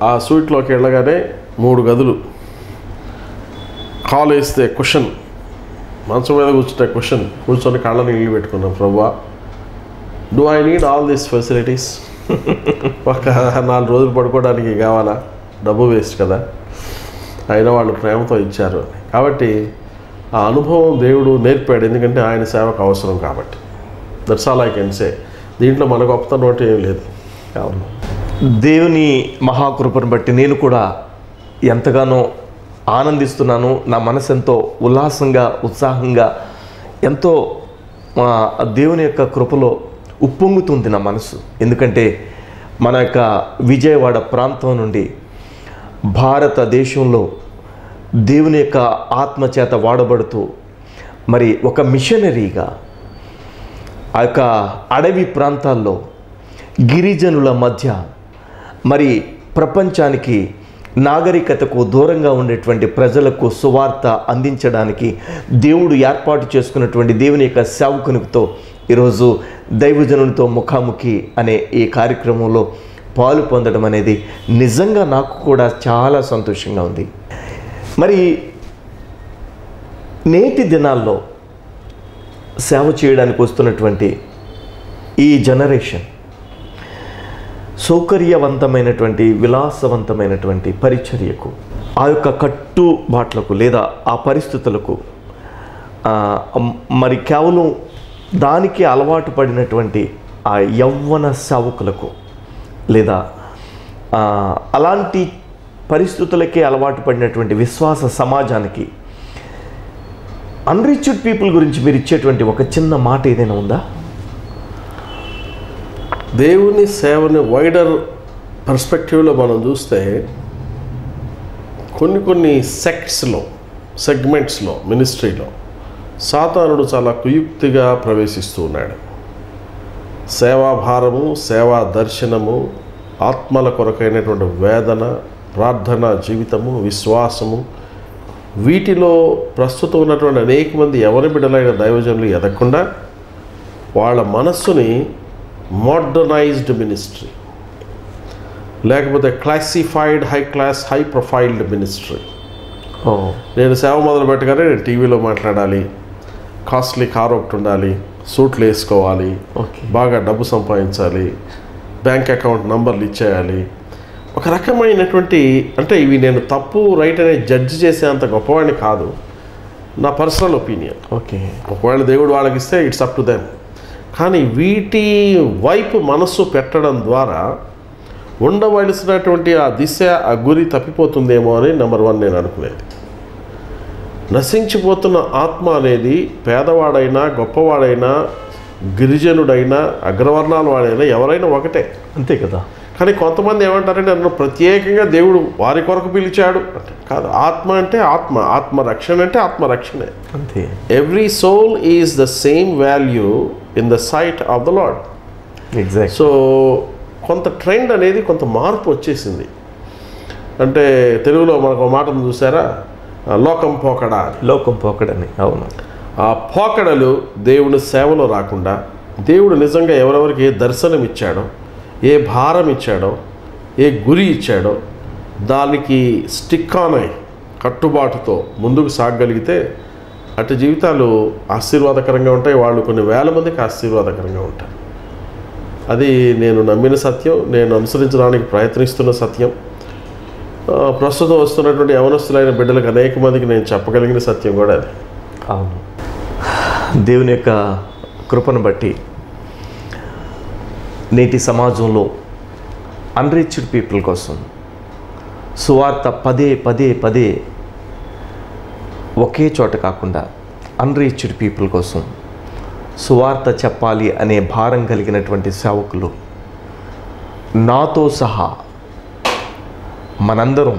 Speaker 2: ఆ సూట్లోకి వెళ్ళగానే 3 గదులు, కాలు వేస్తే కుషన్, మంచం మీద కూర్చుంటే కుషన్, కూర్చొని కాళ్ళని నీళ్ళు పెట్టుకున్నాం. ప్రభువా, do I need all these facilities? ఒక 4 రోజులు పడుకోవడానికి కావాలా? డబ్బు వేస్ట్ కదా. అయినా వాళ్ళు ప్రేమతో ఇచ్చారు. కాబట్టి ఆ అనుభవం దేవుడు నేర్పాడు, ఎందుకంటే ఆయన సేవకు అవసరం కాబట్టి. That's all I can say. దీంట్లో మన గొప్పతనం అంటే ఏం లేదు.
Speaker 1: దేవుని మహాకృపను బట్టి నేను కూడా ఎంతగానో ఆనందిస్తున్నాను. నా మనసు ఎంతో ఉల్లాసంగా, ఉత్సాహంగా, ఎంతో దేవుని యొక్క కృపలో ఉప్పొంగుతుంది నా మనసు. ఎందుకంటే మన యొక్క విజయవాడ ప్రాంతం నుండి భారతదేశంలో దేవుని యొక్క ఆత్మచేత వాడబడుతూ మరి ఒక మిషనరీగా ఆ యొక్క అడవి ప్రాంతాల్లో గిరిజనుల మధ్య మరి ప్రపంచానికి నాగరికతకు దూరంగా ఉండేటువంటి ప్రజలకు సువార్త అందించడానికి దేవుడు ఏర్పాటు చేసుకున్నటువంటి దేవుని యొక్క సేవకునితో ఈరోజు దైవజనునితో ముఖాముఖి అనే ఈ కార్యక్రమంలో పాలు పొందడం అనేది నిజంగా నాకు కూడా చాలా సంతోషంగా ఉంది. మరి నేటి దినాల్లో సేవ చేయడానికి వస్తున్నటువంటి ఈ జనరేషన్ సౌకర్యవంతమైనటువంటి, విలాసవంతమైనటువంటి పరిచర్యకు, ఆ యొక్క కట్టుబాట్లకు లేదా ఆ పరిస్థితులకు మరి కేవలం దానికి అలవాటు పడినటువంటి ఆ యవ్వన సేవకులకు లేదా అలాంటి పరిస్థితులకే అలవాటు పడినటువంటి విశ్వాస సమాజానికి అన్రిచ్డ్ పీపుల్ గురించి మీరు ఇచ్చేటువంటి ఒక చిన్న మాట ఏదైనా ఉందా?
Speaker 2: దేవుని సేవని వైడర్ పర్స్పెక్టివ్లో మనం చూస్తే కొన్ని సెగ్మెంట్స్లో మినిస్ట్రీలో సాతానుడు చాలా కుయుక్తిగా ప్రవేశిస్తూ ఉన్నాడు. సేవాభారము, సేవా దర్శనము, ఆత్మల కొరకైనటువంటి వేదన, ప్రార్థన జీవితము, విశ్వాసము, వీటిలో ప్రస్తుతం ఉన్నటువంటి అనేక మంది ఎవరి బిడ్డలైన దైవజనులు ఎదగకుండా వాళ్ళ మనస్సుని మోడర్నైజ్డ్ మినిస్ట్రీ, లేకపోతే classified high class high profiled ministry. నేను సేవ మొదలు పెట్టగానే నేను టీవీలో మాట్లాడాలి, కాస్ట్లీ కార్ ఒకటి ఉండాలి, సూట్లు వేసుకోవాలి, బాగా డబ్బు సంపాదించాలి, బ్యాంక్ అకౌంట్ నంబర్లు ఇచ్చేయాలి. ఒక రకమైనటువంటి, అంటే ఇవి నేను తప్పు రైట్ అనే జడ్జి చేసేంత గొప్పవాడిని కాదు, నా పర్సనల్ ఒపీనియన్. ఒకవేళ దేవుడు వాళ్ళకి ఇస్తే ఇట్స్ అప్ టు దెమ్. కానీ వీటి వైపు మనస్సు పెట్టడం ద్వారా ఉండవలసినటువంటి ఆ దిశ, ఆ గురి తప్పిపోతుందేమో అని నెంబర్ 1 నేను అనుకునేది. నశించిపోతున్న ఆత్మ అనేది పేదవాడైనా, గొప్పవాడైనా, గిరిజనుడైనా, అగ్రవర్ణాల వాడైనా ఎవరైనా ఒకటే, అంతే కదా. కానీ కొంతమంది ఏమంటారంటే నన్ను ప్రత్యేకంగా దేవుడు వారి కొరకు పిలిచాడు అంటే కాదు. ఆత్మ అంటే ఆత్మ రక్షణ అంటే ఆత్మరక్షణే, అంతే. Every soul is the same value in the sight of the lord. Exact. So కొంత ట్రెండ్ అనేది, కొంత మార్పు వచ్చేసింది. అంటే తెలుగులో మనకు మాట చూసారా, లోకం పోకడని. అవును. ఆ పోకడలు దేవుని సేవలో రాకుండా, దేవుడు నిజంగా ఎవరెవరికి ఏ దర్శనం ఇచ్చాడో, ఏ భారం ఇచ్చాడో, ఏ గురి ఇచ్చాడో దానికి స్టిక్ ఆన్ అయి కట్టుబాటుతో ముందుకు సాగగలిగితే అటు జీవితాలు ఆశీర్వాదకరంగా ఉంటాయి. వాళ్ళు కొన్ని వేల మందికి ఆశీర్వాదకరంగా ఉంటారు. అది నేను నమ్మిన సత్యం, నేను అనుసరించడానికి ప్రయత్నిస్తున్న సత్యం. ప్రస్తుతం వస్తున్నటువంటి యవనస్తులైన బిడ్డలకు అనేక మందికి నేను చెప్పగలిగిన సత్యం కూడా అది.
Speaker 1: అవును. దేవుని యొక్క కృపను బట్టి నేటి సమాజంలో అన్రిచ్డ్ పీపుల్ కోసం సువార్త పదే ఒకే చోట కాకుండా అన్రిచ్డ్ పీపుల్ కోసం సువార్త చెప్పాలి అనే భారం కలిగినటువంటి సేవకులు నాతో సహా మనందరం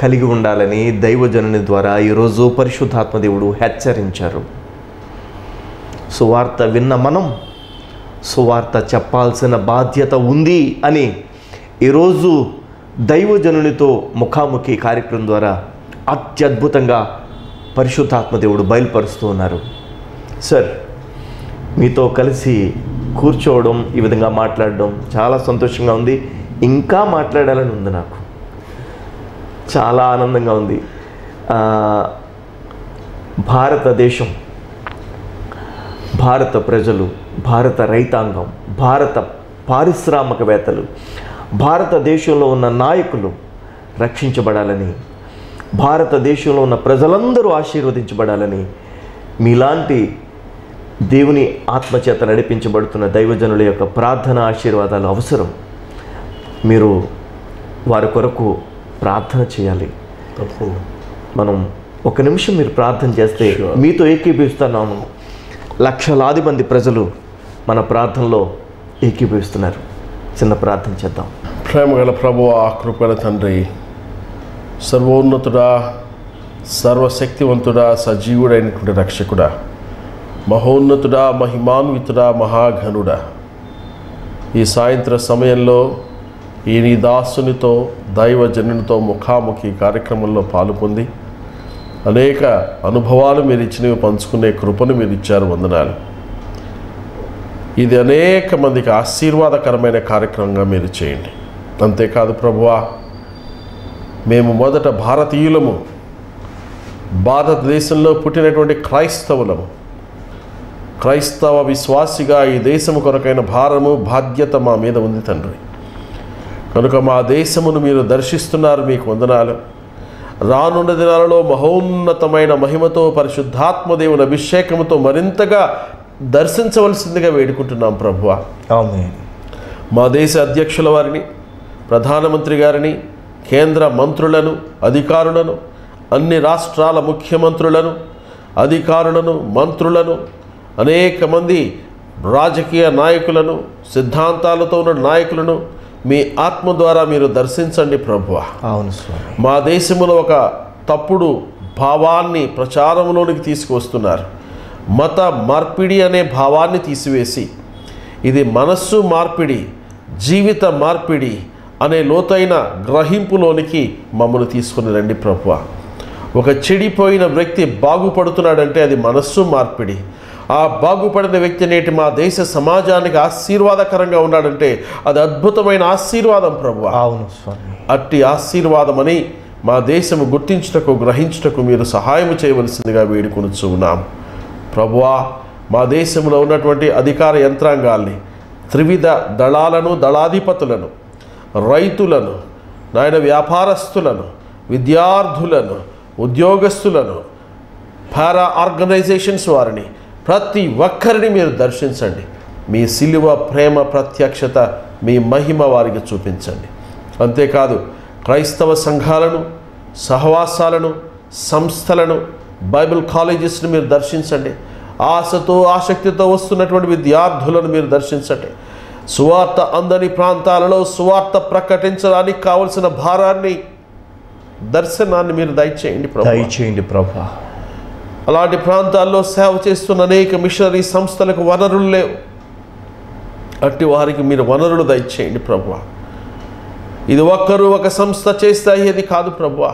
Speaker 1: కలిగి ఉండాలని దైవజనుని ద్వారా ఈరోజు పరిశుద్ధాత్మ దేవుడు హెచ్చరించారు. సువార్త విన్న మనం సువార్త చెప్పాల్సిన బాధ్యత ఉంది అని ఈరోజు దైవజనునితో ముఖాముఖి కార్యక్రమం ద్వారా అత్యద్భుతంగా పరిశుద్ధాత్మ దేవుడు బయలుపరుస్తూ ఉన్నారు. సార్, మీతో కలిసి కూర్చోవడం, ఈ విధంగా మాట్లాడడం చాలా సంతోషంగా ఉంది. ఇంకా మాట్లాడాలని ఉంది, నాకు చాలా ఆనందంగా ఉంది. భారతదేశం, భారత ప్రజలు, భారత రైతాంగం, భారత పారిశ్రామికవేత్తలు, భారతదేశంలో ఉన్న నాయకులు రక్షించబడాలని, భారతదేశంలో ఉన్న ప్రజలందరూ ఆశీర్వదించబడాలని మీలాంటి దేవుని ఆత్మచేత నడిపించబడుతున్న దైవజనుల యొక్క ప్రార్థన ఆశీర్వాదాలు అవసరం. మీరు వారి కొరకు ప్రార్థన చేయాలి. మనం ఒక నిమిషం మీరు ప్రార్థన చేస్తే మీతో ఏకీభవిస్తున్నాము. లక్షలాది మంది ప్రజలు మన ప్రార్థనలో ఏకీభవిస్తున్నారు. చిన్న ప్రార్థన చేద్దాం.
Speaker 2: ప్రేమగల ప్రభువా, కృపగల తండ్రి, సర్వోన్నతుడా, సర్వశక్తివంతుడా, సజీవుడైనటువంటి రక్షకుడా, మహోన్నతుడా, మహిమాన్వితుడా, మహాఘనుడా, ఈ సాయంత్ర సమయంలో ఈ నీ దాసునితో, దైవజనునితో ముఖాముఖి కార్యక్రమంలో పాల్పొంది అనేక అనుభవాలు మీరు ఇచ్చినవి పంచుకునే కృపను మీరు ఇచ్చారు. వందనాలు. ఇది అనేక మందికి ఆశీర్వాదకరమైన కార్యక్రమంగా మీరు చేయండి. అంతేకాదు ప్రభువా, మేము మొదట భారతీయులము, భారతదేశంలో పుట్టినటువంటి క్రైస్తవులము, క్రైస్తవ విశ్వాసిగా ఈ దేశము కొరకైన భారము, బాధ్యత మా మీద ఉంది తండ్రి. కనుక మా దేశమును మీరు దర్శిస్తున్నారు, మీకు వందనాలు. రానున్న దినాలలో మహోన్నతమైన మహిమతో, పరిశుద్ధాత్మదేవుని అభిషేకముతో మరింతగా దర్శించవలసిందిగా వేడుకుంటున్నాం ప్రభువా.
Speaker 1: ఆమేన్.
Speaker 2: మా దేశ అధ్యక్షుల వారిని, ప్రధానమంత్రి గారిని, కేంద్ర మంత్రులను, అధికారులను, అన్ని రాష్ట్రాల ముఖ్యమంత్రులను, అధికారులను, మంత్రులను, అనేక మంది రాజకీయ నాయకులను, సిద్ధాంతాలతో ఉన్న నాయకులను మీ ఆత్మ ద్వారా మీరు దర్శించండి ప్రభువా.
Speaker 1: అవును స్వామి.
Speaker 2: మా దేశంలో ఒక తప్పుడు భావాన్ని ప్రచారంలోనికి తీసుకువస్తున్నారు. మత మార్పిడి అనే భావాన్ని తీసివేసి ఇది మనస్సు మార్పిడి, జీవిత మార్పిడి అనే లోతైన గ్రహింపులోనికి మమ్మల్ని తీసుకుని రండి ప్రభువా. ఒక చెడిపోయిన వ్యక్తి బాగుపడుతున్నాడంటే అది మనస్సు మార్పిడి. ఆ బాగుపడిన వ్యక్తి నేటి మా దేశ సమాజానికి ఆశీర్వాదకరంగా ఉన్నాడంటే అది అద్భుతమైన ఆశీర్వాదం ప్రభువా.
Speaker 1: అవును స్వామి.
Speaker 2: అట్టి ఆశీర్వాదమని మా దేశము గుర్తించుటకు, గ్రహించుటకు మీరు సహాయం చేయవలసిందిగా వేడుకొనుచు ఉన్నాం ప్రభువా. మా దేశంలో ఉన్నటువంటి అధికార యంత్రాంగాల్ని, త్రివిధ దళాలను, దళాధిపతులను, రైతులను, నాయన వ్యాపారస్తులను, విద్యార్థులను, ఉద్యోగస్తులను, పారా ఆర్గనైజేషన్స్ వారిని, ప్రతి ఒక్కరిని మీరు దర్శించండి. మీ సిలువ ప్రేమ ప్రత్యక్షత, మీ మహిమ వారికి చూపించండి. అంతేకాదు క్రైస్తవ సంఘాలను, సహవాసాలను, సంస్థలను, బైబిల్ కాలేజెస్ని మీరు దర్శించండి. ఆశతో, ఆసక్తితో వస్తున్నటువంటి విద్యార్థులను మీరు దర్శించండి. సువార్త అందని ప్రాంతాలలో సువార్త ప్రకటించడానికి కావలసిన భారాన్ని, దర్శనాన్ని మీరు దయచేయండి
Speaker 1: ప్రభు.
Speaker 2: అలాంటి ప్రాంతాల్లో సేవ చేస్తున్న అనేక మిషనరీ సంస్థలకు వనరులు లేవు. అట్టి వారికి మీరు వనరులు దయచేయండి ప్రభువా. ఇది ఒక్కరు ఒక సంస్థ చేస్తే అయ్యేది కాదు ప్రభువా.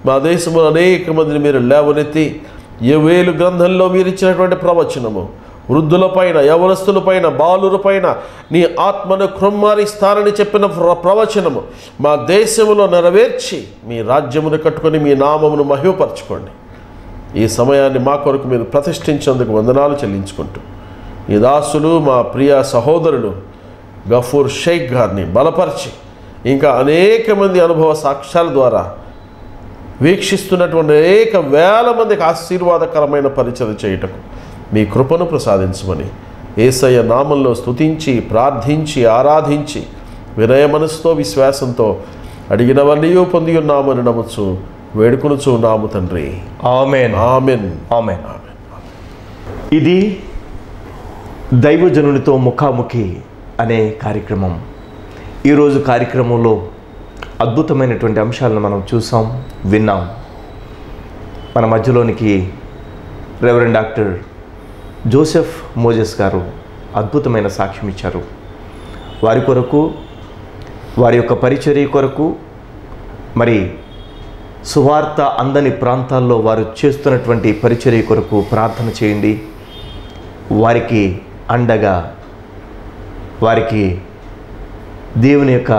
Speaker 2: మా దేశంలో అనేక మందిని మీరు లేవనెత్తి యోవేలు గ్రంథంలో మీరు ఇచ్చినటువంటి ప్రవచనము, వృద్ధులపైన, యవనస్తులపైన, బాలులపైన నీ ఆత్మను కృమ్మారిస్తారని చెప్పిన ప్రవచనము మా దేశంలో నెరవేర్చి మీ రాజ్యమును కట్టుకొని మీ నామమును మహిమపరచుకోండి. ఈ సమయాన్ని మా కొరకు మీరు ప్రతిష్ఠించేందుకు వందనాలు చెల్లించుకుంటూ ఈ దాసులు, మా ప్రియ సహోదరులు గఫూర్ షేక్ గారిని బలపరిచి ఇంకా అనేక మంది అనుభవ సాక్ష్యాల ద్వారా వీక్షిస్తున్నటువంటి అనేక వేల మందికి ఆశీర్వాదకరమైన పరిచయం చేయుటకు మీ కృపను ప్రసాదించమని యేసయ్య నామంలో స్తుతించి, ప్రార్థించి, ఆరాధించి వినయ మనసుతో, విశ్వాసంతో అడిగినవన్నీ పొంది ఉన్నామని నమ్ముచు వేడుకొనుచు ఉన్నాము తండ్రి.
Speaker 1: ఆమేన్.
Speaker 2: ఆమేన్.
Speaker 1: ఆమేన్. ఇది దైవజనునితో ముఖాముఖి అనే కార్యక్రమం. ఈరోజు కార్యక్రమంలో అద్భుతమైనటువంటి అంశాలను మనం చూసాం, విన్నాం. మన మధ్యలోనికి రెవరెండ్ డాక్టర్ జోసెఫ్ మోజెస్ గారు అద్భుతమైన సాక్ష్యం ఇచ్చారు. వారి కొరకు, వారి యొక్క పరిచర్య కొరకు, మరి సువార్త అందని ప్రాంతాల్లో వారు చేస్తున్నటువంటి పరిచర్య కొరకు ప్రార్థన చేయండి. వారికి అండగా, వారికి దేవుని యొక్క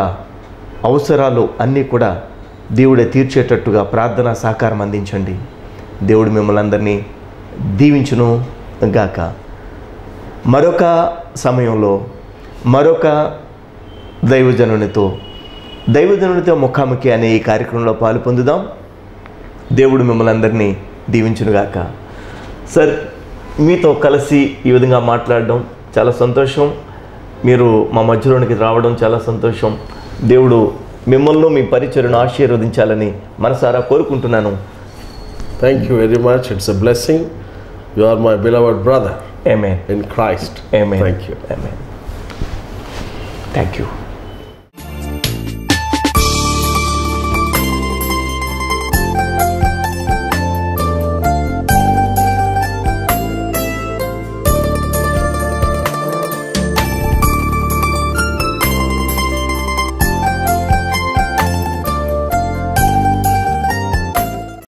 Speaker 1: అవసరాలు అన్నీ కూడా దేవుడే తీర్చేటట్టుగా ప్రార్థనా సహకారం అందించండి. దేవుడు మిమ్మల్ని అందరినీ దీవించును గాక. మరొక సమయంలో మరొక దైవజనునితో ముఖాముఖి అనే ఈ కార్యక్రమంలో పాలు పొందుదాం. దేవుడు మిమ్మల్ని అందరినీ దీవించునుగాక. సార్, మీతో కలిసి ఈ విధంగా మాట్లాడడం చాలా సంతోషం. మీరు మా మధ్యలోనికి రావడం చాలా సంతోషం. దేవుడు మిమ్మల్ని, మీ పరిచర్యను ఆశీర్వదించాలని మనసారా కోరుకుంటున్నాను.
Speaker 2: Thank you very much. It's a blessing. You are my beloved brother.
Speaker 1: ఆమేన్.
Speaker 2: In Christ.
Speaker 1: ఆమేన్.
Speaker 2: Thank you.
Speaker 1: ఆమేన్. Thank you.